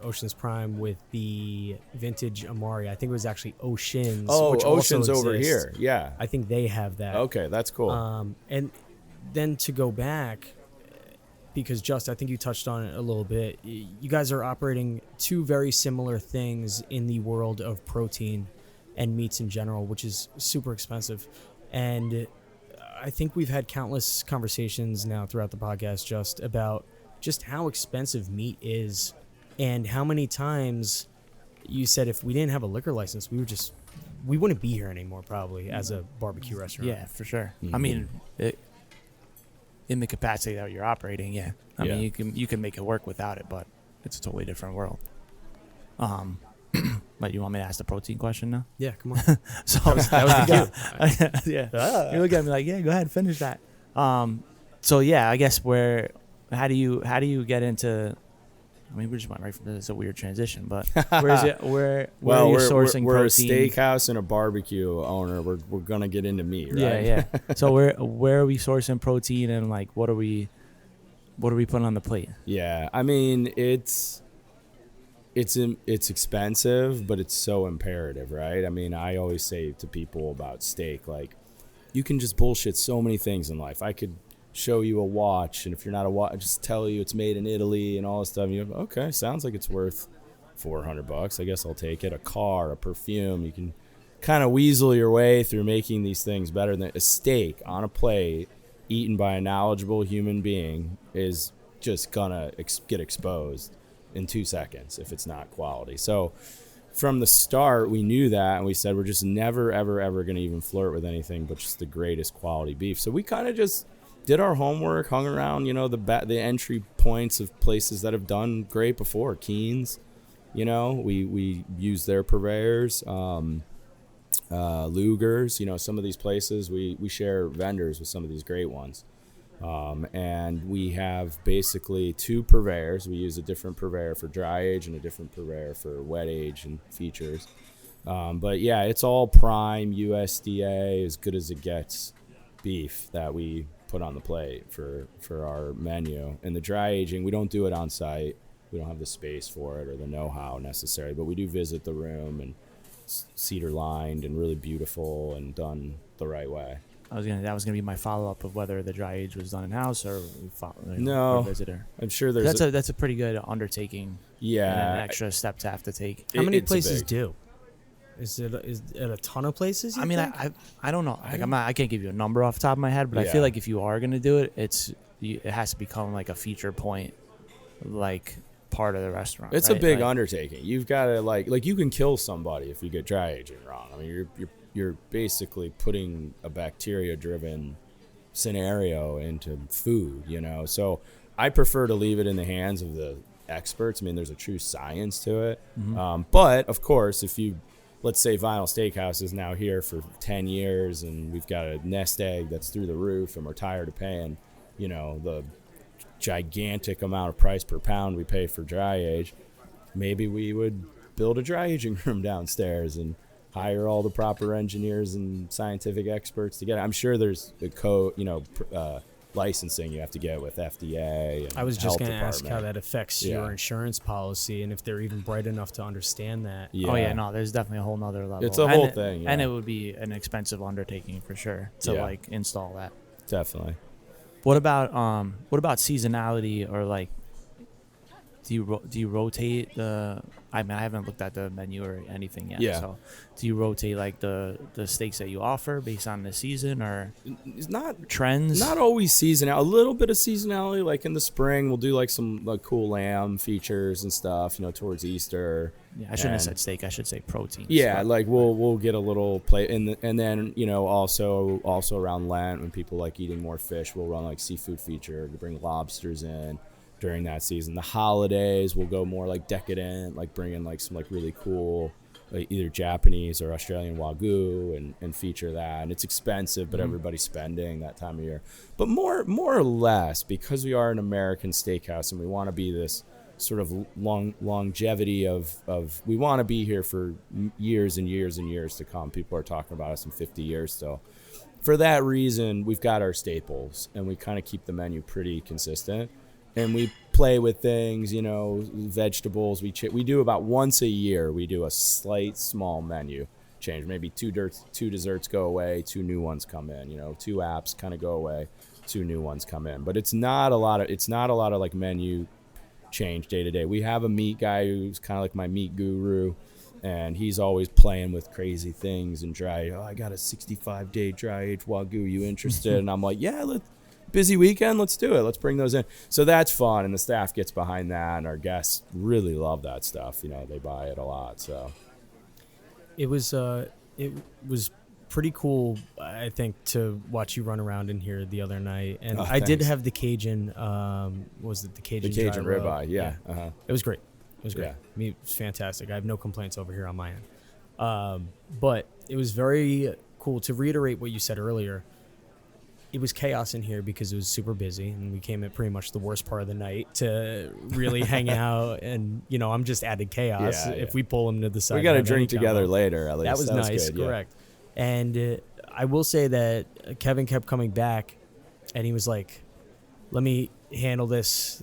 A: Ocean's Prime with the vintage Amari, I think it was actually Ocean's.
E: Oh,
A: which also
E: Ocean's over
A: exists.
E: here. Yeah.
A: I think they have that.
E: Okay, that's cool.
A: And then to go back, because I think you touched on it a little bit. You guys are operating two very similar things in the world of protein and meats in general, which is super expensive. And I think we've had countless conversations now throughout the podcast just about just how expensive meat is, and how many times you said if we didn't have a liquor license, we wouldn't be here anymore probably as a barbecue restaurant.
D: Yeah, for sure. I mean, in the capacity that you're operating, yeah. I mean, you can make it work without it, but it's a totally different world. But you want me to ask the protein question now?
A: Yeah, come on.
D: So that was the cue. Yeah. You look at me like, yeah, go ahead, finish that. So yeah, I guess how do you get into? I mean, we just went right from this. It's a weird transition, but where is it? Where are you sourcing
E: we're
D: protein?
E: a steakhouse and a barbecue owner. We're gonna get into meat, right?
D: Yeah. So where are we sourcing protein, and like what are we putting on the plate?
E: Yeah, I mean it's expensive, but it's so imperative, right? I mean, I always say to people about steak, like, you can just bullshit so many things in life. I could show you a watch, and if you're not a watch, just tell you it's made in Italy and all this stuff. And you go, okay, sounds like it's worth $400. I guess I'll take it. A car, a perfume. You can kind of weasel your way through making these things better. Than a steak on a plate eaten by a knowledgeable human being is just gonna get exposed in 2 seconds if it's not quality. So from the start, we knew that, and we said we're just never, ever, ever going to even flirt with anything but just the greatest quality beef. So we kind of just did our homework, hung around, the entry points of places that have done great before. Keen's, we use their purveyors, Luger's, some of these places. We share vendors with some of these great ones. And we have basically 2 purveyors. We use a different purveyor for dry age and a different purveyor for wet age and features. But yeah, it's all prime USDA, as good as it gets beef that we put on the plate for our menu. And the dry aging, we don't do it on site. We don't have the space for it or the know-how necessary, but we do visit the room, and cedar lined and really beautiful and done the right way.
D: That was gonna be my follow up of whether the dry age was done in house or
E: No,
D: a visitor.
E: I'm sure there's
D: that's a pretty good undertaking.
E: Yeah,
D: and an extra step to have to take.
A: How many places do? Is it a ton of places?
D: I mean, I don't know. Like, I can't give you a number off the top of my head, but I feel like if you are gonna do it, it has to become like a feature point, like part of the restaurant.
E: It's a big undertaking. You've got to like you can kill somebody if you get dry aging wrong. I mean, you're basically putting a bacteria-driven scenario into food, So I prefer to leave it in the hands of the experts. I mean, there's a true science to it. Mm-hmm. But, of course, let's say Vinyl Steakhouse is now here for 10 years and we've got a nest egg that's through the roof and we're tired of paying, the gigantic amount of price per pound we pay for dry age, maybe we would build a dry aging room downstairs and hire all the proper engineers and scientific experts to get it. I'm sure there's the code, licensing you have to get with FDA. And
A: I was just going to ask
E: department.
A: how that affects your insurance policy, and if they're even bright enough to understand that.
E: Yeah.
D: Oh yeah, no, there's definitely a whole nother level.
E: It's a whole thing,
D: and it would be an expensive undertaking for sure to install that.
E: Definitely.
D: What about seasonality, or like, do you rotate the? I mean, I haven't looked at the menu or anything yet.
E: Yeah.
D: So, do you rotate like the steaks that you offer based on the season, or
E: it's not
D: trends?
E: Not always seasonal. A little bit of seasonality, like in the spring, we'll do like some like cool lamb features and stuff. towards Easter.
D: Yeah, I shouldn't have said steak. I should say protein.
E: Yeah, like we'll get a little plate, and then also around Lent when people like eating more fish, we'll run like seafood feature to bring lobsters in during that season. The holidays we'll go more like decadent, like bring in like some like really cool like either Japanese or Australian Wagyu and feature that. And it's expensive, but everybody's spending that time of year. But more or less, because we are an American steakhouse and we want to be this sort of longevity of we want to be here for years and years and years to come. People are talking about us in 50 years still. For that reason, we've got our staples and we kind of keep the menu pretty consistent. And we play with things, vegetables. We do about once a year. We do a slight, small menu change. Maybe two desserts go away, 2 new ones come in. 2 apps kind of go away, 2 new ones come in. But it's not a lot of like menu change day to day. We have a meat guy who's kind of like my meat guru, and he's always playing with crazy things and I got a 65-day dry aged Wagyu. You interested? And I'm like, yeah, busy weekend, let's do it. Let's bring those in. So that's fun, and the staff gets behind that, and our guests really love that stuff. You know, they buy it a lot. So
A: It was pretty cool, I think, to watch you run around in here the other night. And I did
E: thanks.
A: have the Cajun, was it the Cajun?
E: the Cajun
A: gyro?
E: ribeye, yeah. Uh-huh.
A: It was great. It was great.
E: Yeah.
A: I mean, it was fantastic. I have no complaints over here on my end. But it was very cool to reiterate what you said earlier. It was chaos in here because it was super busy, and we came at pretty much the worst part of the night to really hang out. And, you know, I'm just added chaos
E: Yeah,
A: if
E: yeah.
A: we pull him to the side.
E: We got to
A: and have any
E: drink together
A: combo.
E: later, at least.
A: That was nice,
E: good, yeah.
A: correct. And I will say that Kevin kept coming back, and he was like, let me handle this.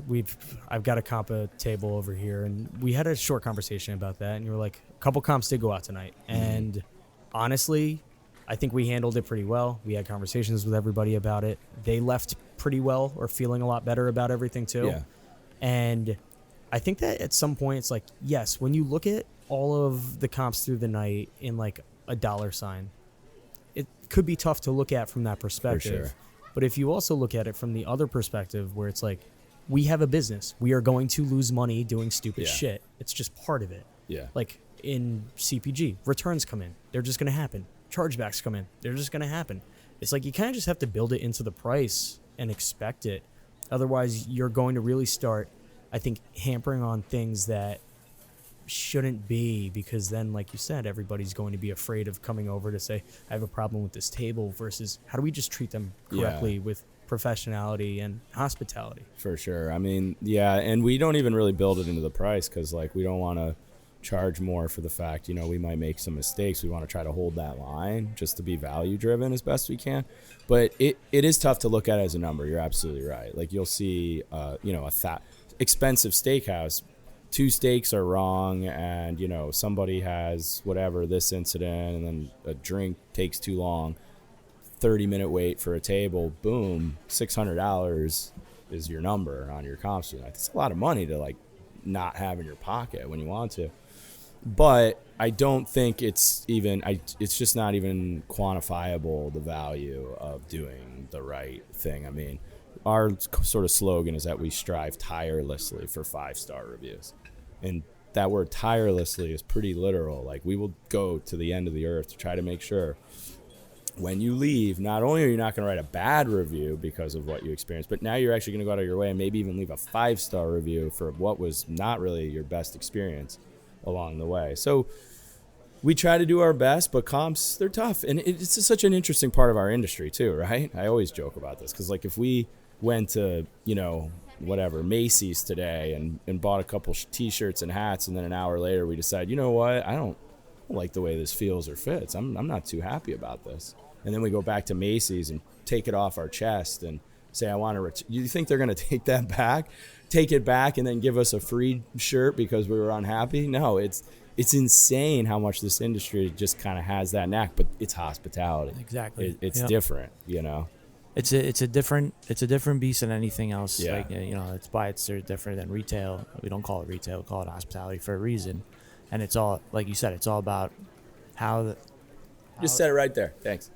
A: I've got a compa table over here. And we had a short conversation about that. And you were like, a couple comps did go out tonight. And honestly, I think we handled it pretty well. We had conversations with everybody about it. They left pretty well, or feeling a lot better about everything too.
E: Yeah.
A: And I think that at some point it's like, yes, when you look at all of the comps through the night in like a dollar sign, it could be tough to look at from that perspective.
E: sure.
A: But if you also look at it from the other perspective, where it's like, we have a business, we are going to lose money doing stupid
E: Yeah.
A: shit. It's just part of it.
E: Yeah.
A: Like in CPG, returns come in, they're just going to happen. Chargebacks come in, they're just going to happen. It's like you kind of just have to build it into the price and expect it. Otherwise, you're going to really start, I think, hampering on things that shouldn't be, because then, like you said, everybody's going to be afraid of coming over to say, I have a problem with this table, versus how do we just treat them correctly with professionality and hospitality.
E: For sure. I mean, yeah, and we don't even really build it into the price because, like, we don't want to charge more for the fact, you know, we might make some mistakes. We want to try to hold that line just to be value driven as best we can. But it is tough to look at as a number. You're absolutely right. Like, you'll see, you know, expensive steakhouse, 2 steaks are wrong, and, you know, somebody has whatever, this incident, and then a drink takes too long, 30-minute wait for a table, boom, $600 is your number on your comp stream. Like, it's a lot of money to, like, not have in your pocket when you want to. But I don't think it's just not even quantifiable, the value of doing the right thing. I mean, our sort of slogan is that we strive tirelessly for 5-star reviews. And that word tirelessly is pretty literal. Like, we will go to the end of the earth to try to make sure when you leave, not only are you not going to write a bad review because of what you experienced, but now you're actually going to go out of your way and maybe even leave a 5-star review for what was not really your best experience along the way. So we try to do our best, but comps, they're tough. And it's such an interesting part of our industry too, right? I always joke about this because, like, if we went to, you know, whatever, Macy's today and bought a couple T-shirts and hats, and then an hour later we decide, you know what, I don't like the way this feels or fits. I'm not too happy about this. And then we go back to Macy's and take it off our chest and say, I want to you think they're going to take it back and then give us a free shirt because we were unhappy? No, it's insane how much this industry just kind of has that knack, but it's hospitality.
D: Exactly.
E: It's
D: Yep.
E: different, you know.
D: It's a different beast than anything else.
E: Yeah.
D: Like, you know, it's by it's different than retail. We don't call it retail, we call it hospitality for a reason. And it's all, like you said, it's all about
E: Just said it right there. Thanks.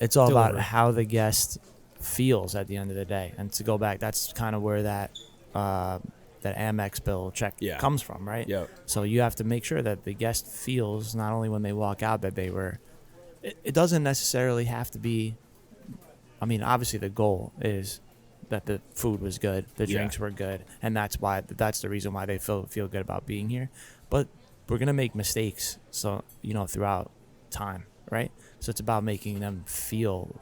D: it's all
A: Delivery.
D: about how the guest feels at the end of the day. And to go back, that's kind of where that Amex bill check
E: Yeah.
D: comes from, right?
E: Yep.
D: So you have to make sure that the guest feels, not only when they walk out, that they were. It doesn't necessarily have to be. I mean, obviously the goal is that the food was good, the
E: Yeah.
D: drinks were good, and that's the reason why they feel good about being here. But we're gonna make mistakes, so, you know, throughout time, right? So it's about making them feel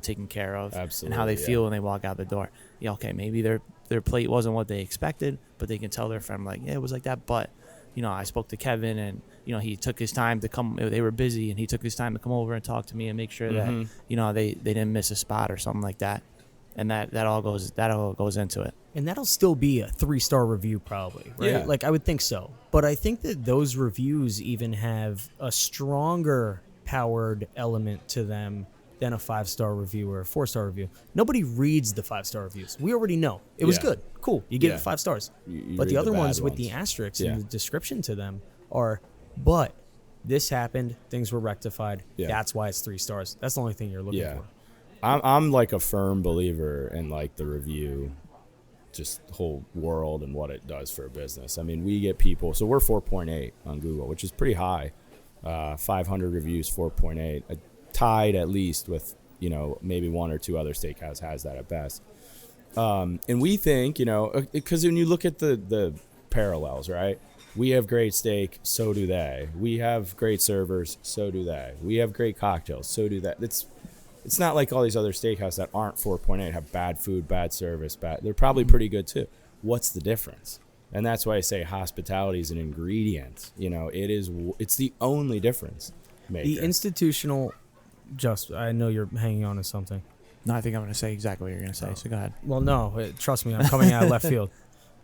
D: taken care of, and how they
E: Absolutely,
D: feel
E: yeah.
D: when they walk out the door. Yeah, okay, maybe their plate wasn't what they expected, but they can tell their friend, like, yeah, it was like that, but, you know, I spoke to Kevin, and, you know, he took his time to come. They were busy, and he took his time to come over and talk to me and make sure that, you know, they didn't miss a spot or something like that. And that all goes into it.
A: And that'll still be a 3-star review probably, right?
E: Yeah.
A: Like, I would think so. But I think that those reviews even have a stronger powered element to them than a 5-star review or a 4-star review. Nobody reads the 5-star reviews. We already know. It was
E: Yeah.
A: good. Cool. You give
E: Yeah.
A: it 5 stars.
E: You
A: But the
E: read
A: other
E: the bad
A: ones with the
E: ones.
A: asterisks
E: Yeah.
A: and the description to them are, but this happened, things were rectified.
E: Yeah.
A: That's why it's 3 stars. That's the only thing you're looking
E: Yeah.
A: for.
E: I'm like a firm believer in like the review, just the whole world and what it does for a business. I mean, we get people, so we're 4.8 on Google, which is pretty high. 500 reviews, 4.8, tied at least with, you know, maybe one or two other steakhouse has that at best. And we think, you know, because when you look at the parallels, right? We have great steak, so do they. We have great servers, so do they. We have great cocktails, so do they. It's not like all these other steakhouse that aren't 4.8 have bad food, bad service, they're probably pretty good too. What's the difference? And that's why I say hospitality is an ingredient. You know, it's the only difference maker.
A: The institutional, I know you're hanging on to something.
D: No, I think I'm going to say exactly what you're going to say. So go ahead.
A: Well, no, trust me, I'm coming out of left field.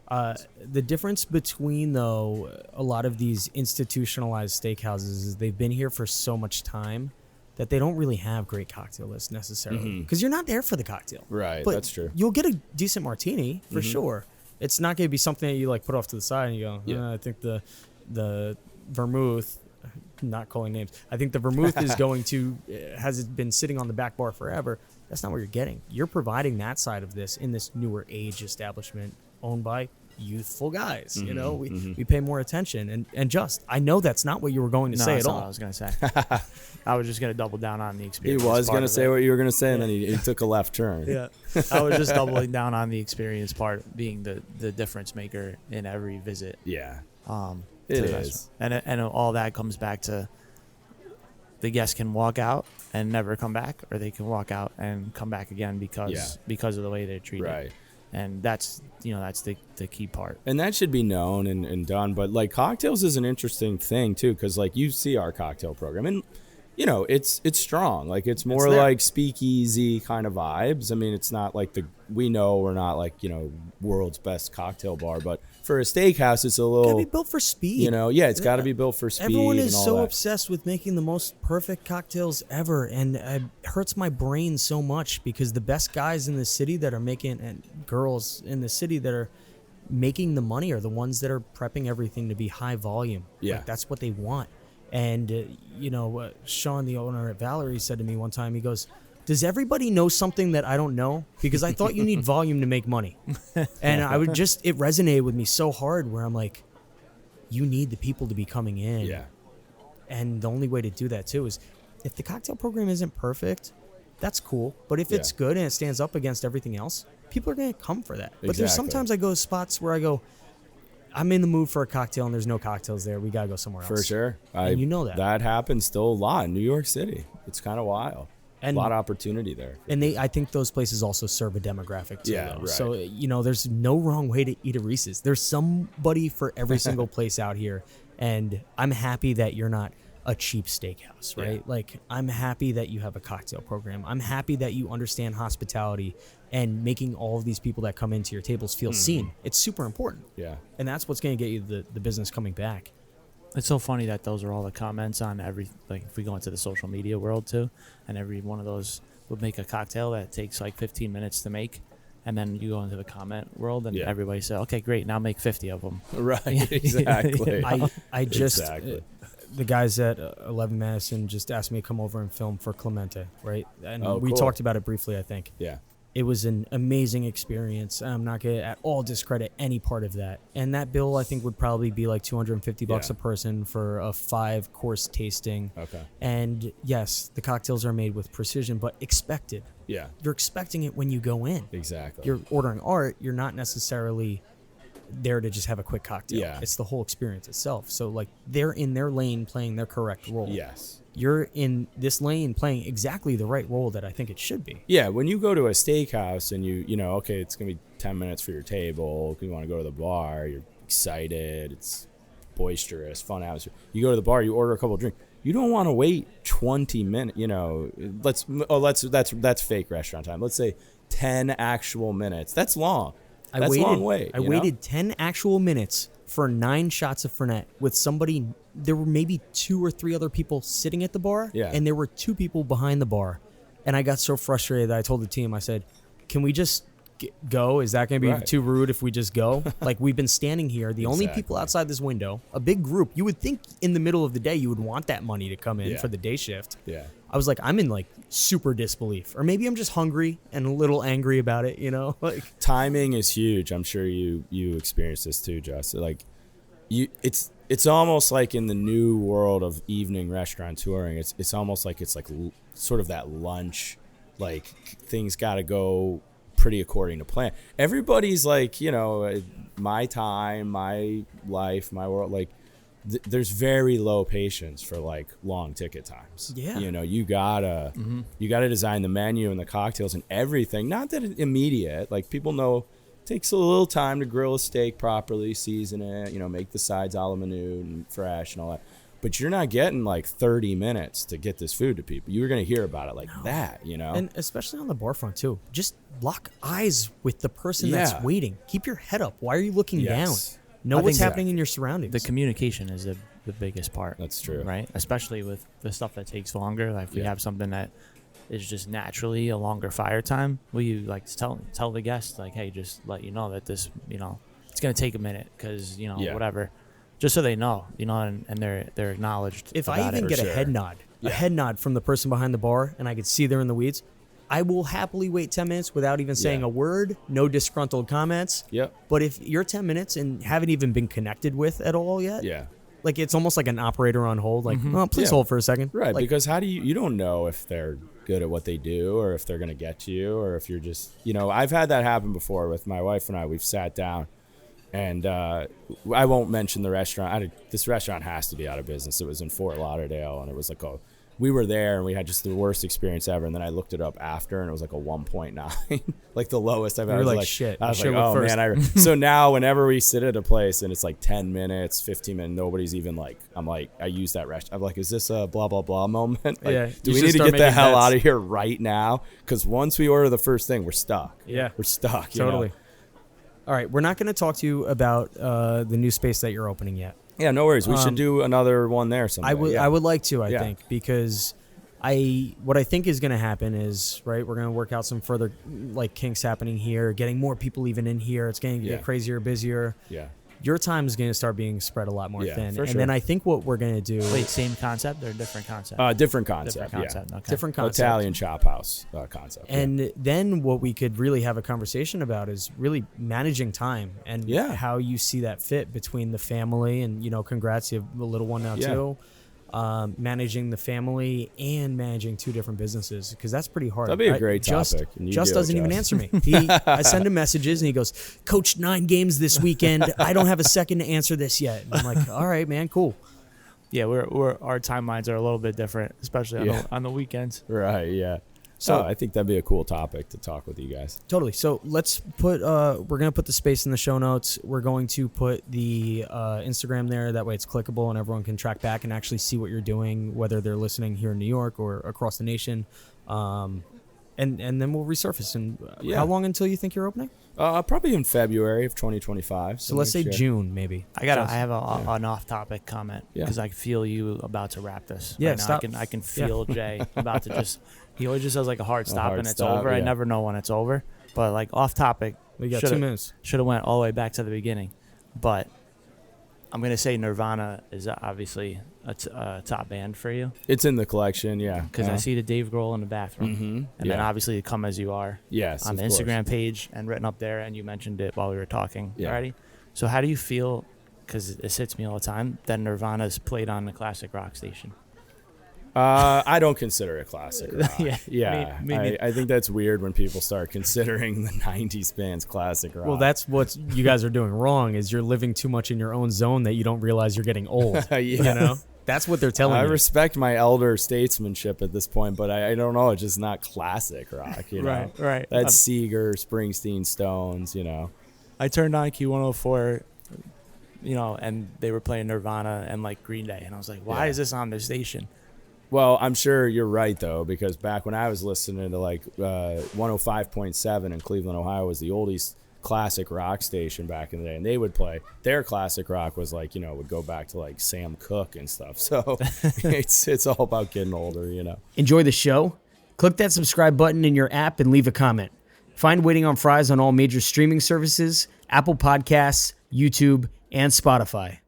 A: The difference between, though, a lot of these institutionalized steakhouses is they've been here for so much time that they don't really have great cocktail lists necessarily. Because you're not there for the cocktail.
E: Right,
A: but
E: that's true.
A: You'll get a decent martini, for sure. It's not going to be something that you like put off to the side and you go, I think the vermouth, not calling names, I think the vermouth is going to, has been sitting on the back bar forever. That's not what you're getting. You're providing that side of this in this newer age establishment owned by youthful guys. You know, we pay more attention. And I know that's not what you were going to say at all.
D: What I was going to say. I was just going to double down on the
E: He
D: experience.
E: was going to say what you were going to say, and then he took a left turn.
D: Yeah. I was just doubling down on the experience part being the difference maker in every visit.
E: Yeah.
D: It
E: is.
D: And all that comes back to the guest can walk out and never come back, or they can walk out and come back again because of the way they're treated.
E: Right.
D: And that's the key part.
E: And that should be known and done. But like cocktails is an interesting thing too, because like you see our cocktail program, and you know it's strong. Like it's more like speakeasy kind of vibes. I mean, it's not like we know we're not like, you know, world's best cocktail bar, but for a steakhouse, it's a little
A: It's got to be built for speed.
E: You know, it's got to be built for speed.
A: Everyone is
E: and all
A: so
E: that.
A: obsessed with making the most perfect cocktails ever, and it hurts my brain so much because the best guys in the city that are making, and girls in the city that are making the money, are the ones that are prepping everything to be high volume.
E: Yeah.
A: Like, that's what they want. And you know, Sean, the owner at Valerie, said to me one time, he goes, "Does everybody know something that I don't know? Because I thought you need volume to make money." And it resonated with me so hard, where I'm like, you need the people to be coming in.
E: Yeah.
A: And the only way to do that too is, if the cocktail program isn't perfect, that's cool. But if it's good and it stands up against everything else, people are going to come for that. But there's sometimes I go to spots where I go, I'm in the mood for a cocktail and there's no cocktails there. We got to go somewhere else.
E: For sure.
A: And you know that.
E: That happens still a lot in New York City. It's kind of wild.
A: And
E: a lot of opportunity there.
A: And I think those places also serve a demographic too.
E: Yeah,
A: though.
E: right.
A: So, you know, there's no wrong way to eat a Reese's. There's somebody for every single place out here. And I'm happy that you're not a cheap steakhouse, right?
E: Yeah.
A: Like, I'm happy that you have a cocktail program. I'm happy that you understand hospitality and making all of these people that come into your tables feel seen. It's super important.
E: Yeah.
A: And that's what's going to get you the business coming back.
D: It's so funny that those are all the comments on like if we go into the social media world too, and every one of those would make a cocktail that takes like 15 minutes to make, and then you go into the comment world and everybody say, okay, great, now make 50 of them.
E: Right, exactly.
A: I just,
E: Exactly.
A: The guys at 11 Madison just asked me to come over and film for Clemente, right? And we
E: cool.
A: talked about it briefly, I think.
E: Yeah.
A: It was an amazing experience. I'm not going to at all discredit any part of that. And that bill, I think, would probably be like $250 a person for a 5-course tasting.
E: Okay.
A: And yes, the cocktails are made with precision, but expected.
E: Yeah.
A: You're expecting it when you go in.
E: Exactly.
A: You're ordering art. You're not necessarily there to just have a quick cocktail.
E: Yeah.
A: It's the whole experience itself. So, like, they're in their lane playing their correct role.
E: Yes.
A: You're in this lane playing exactly the right role that I think it should be.
E: Yeah, when you go to a steakhouse and you know, okay, it's going to be 10 minutes for your table. You want to go to the bar. You're excited. It's boisterous, fun atmosphere. You go to the bar, you order a couple of drinks. You don't want to wait 20 minutes, you know, that's fake restaurant time. Let's say 10 actual minutes. That's long. That's a long wait.
A: I waited 10 actual minutes for 9 shots of Fernet with somebody. There were maybe 2 or 3 other people sitting at the bar, and there were 2 people behind the bar. And I got so frustrated that I told the team, I said, can we just go? Is that going to be too rude if we just go? Like, we've been standing here, the only people outside this window, a big group. You would think in the middle of the day you would want that money to come in for the day shift.
E: Yeah.
A: I was like, I'm in like super disbelief, or maybe I'm just hungry and a little angry about it, you know? Like
E: Timing is huge. I'm sure you experience this too, Jess. Like it's almost like in the new world of evening restaurant touring, it's almost like it's like sort of that lunch, like things got to go pretty according to plan. Everybody's like, you know, my time, my life, my world, like there's very low patience for like long ticket times.
A: Yeah.
E: You know, you gotta design the menu and the cocktails and everything. Not that it's immediate. Like people know it takes a little time to grill a steak properly, season it, you know, make the sides a la minute and fresh and all that. But you're not getting like 30 minutes to get this food to people. You're going to hear about it like that, you know?
A: And especially on the bar front too. Just lock eyes with the person
E: Yeah.
A: that's waiting. Keep your head up. Why are you looking
E: Yes.
A: down? Know
D: I
A: what's
D: think
A: happening in your surroundings.
D: The communication is the biggest part.
E: That's true.
D: Right? Especially with the stuff that takes longer. Like if we
E: Yeah.
D: have something that is just naturally a longer fire time, will you like tell the guest like, hey, just let you know that this, you know, it's going to take a minute because, you know,
E: Yeah.
D: whatever. Just so they know, you know, and they're acknowledged.
A: If
D: about
A: I even
D: it.
A: get
E: sure.
A: a head nod from the person behind the bar, and I could see they're in the weeds, I will happily wait 10 minutes without even saying
E: Yeah.
A: a word, no disgruntled comments.
E: Yep.
A: But if you're 10 minutes and haven't even been connected with at all yet,
E: Yeah.
A: like it's almost like an operator on hold, like, oh, please
E: Yeah.
A: hold for a second.
E: Right,
A: Like,
E: because how do you don't know if they're good at what they do or if they're going to get to you or if you're just, you know, I've had that happen before with my wife and I. We've sat down and I won't mention the restaurant. This restaurant has to be out of business. It was in Fort Lauderdale and it was like we were there and we had just the worst experience ever. And then I looked it up after and it was like a 1.9, like the lowest I've ever.
A: were
E: I was
A: like, shit,
E: I
A: I
E: was
A: should've
E: like, oh
A: looked
E: man. So now whenever we sit at a place and it's like 10 minutes, 15 minutes, nobody's even like, I'm like, I use that restaurant. I'm like, is this a blah, blah, blah moment? Like,
A: Yeah,
E: do
A: you
E: we
A: should
E: need to
A: start
E: get the
A: making
E: hell
A: bets.
E: out of here right now? Because once we order the first thing, we're stuck.
A: Yeah.
E: We're stuck. you
A: totally.
E: know?
A: All right, we're not going to talk to you about the new space that you're opening yet.
E: Yeah, no worries. We should do another one there someday.
A: I would like to, I
E: Yeah.
A: think, because what I think is going to happen is, right, we're going to work out some further like kinks happening here, getting more people even in here. It's going to
E: Yeah.
A: get crazier, busier.
E: Yeah.
A: Your time is going to start being spread a lot more
E: Yeah,
A: thin.
E: for
A: and
E: sure.
A: then I think what we're going to do
D: Wait, same concept or different concept?
E: Different concept.
D: Different concept. Okay.
A: different concept.
E: Italian chop house concept.
A: And then what we could really have a conversation about is really managing time and
E: Yeah.
A: how you see that fit between the family and, you know, congrats, you have a little one now
E: Yeah.
A: too. Managing the family and managing two different businesses, because that's pretty hard.
E: That'd be a great topic, and you
A: Just
E: do it,
A: doesn't even
E: Josh.
A: answer me. I send him messages and he goes, "Coached 9 games this weekend. I don't have a second to answer this yet." And I'm like, "All right, man, cool."
D: Yeah, we're our timelines are a little bit different, especially on,
E: Yeah.
D: on the weekends.
E: Right. Yeah.
A: So-
E: So I think that'd be a cool topic to talk with you guys.
A: Totally. So let's put. We're gonna put the space in the show notes. We're going to put the Instagram there. That way, it's clickable and everyone can track back and actually see what you're doing, whether they're listening here in New York or across the nation. And then we'll resurface. And
E: Yeah.
A: how long until you think you're opening?
E: Probably in February of 2025.
A: So let's say
E: next year.
A: June, maybe.
D: I have an off-topic comment
E: Yeah.
D: because I feel you about to wrap this.
A: Yeah,
D: right now.
A: stop.
D: I can feel Jay about to just. He always just does like a hard stop
E: hard
D: and it's
E: stop,
D: over. I
E: yeah.
D: never know when it's over. But like off topic,
A: We got
D: shoulda-
A: 2 minutes.
D: Should have went all the way back to the beginning, but I'm gonna say Nirvana is obviously a top band for you
E: It's in the collection. Yeah.
D: because I see the Dave Grohl in the bathroom, and then
E: Yeah.
D: obviously Come As You Are
E: Yes.
D: on the
E: of course.
D: Instagram page and written up there, and you mentioned it while we were talking
E: Yeah.
D: already. So how do you feel? Because it hits me all the time that Nirvana's played on the classic rock station.
E: I don't consider it classic rock.
D: Yeah,
E: Yeah.
D: me neither.
E: I think that's weird when people start considering the 90s bands classic rock.
A: Well, that's what you guys are doing wrong. Is you're living too much in your own zone that you don't realize you're getting old.
E: Yeah.
A: You know, that's what they're telling
E: I
A: you.
E: respect my elder statesmanship at this point, but I don't know. It's just not classic rock, you know?
D: Right.
E: That's Seeger, Springsteen, Stones, you know.
D: I turned on Q104, and they were playing Nirvana and like Green Day, and I was like, why
E: Yeah.
D: is this on the station?
E: Well, I'm sure you're right, though, because back when I was listening to like 105.7 in Cleveland, Ohio was the oldies classic rock station back in the day, and they would play their classic rock was like, would go back to like Sam Cooke and stuff. So it's all about getting older, you know.
A: Enjoy the show? Click that subscribe button in your app and leave a comment. Find Waiting on Fries on all major streaming services, Apple Podcasts, YouTube, and Spotify.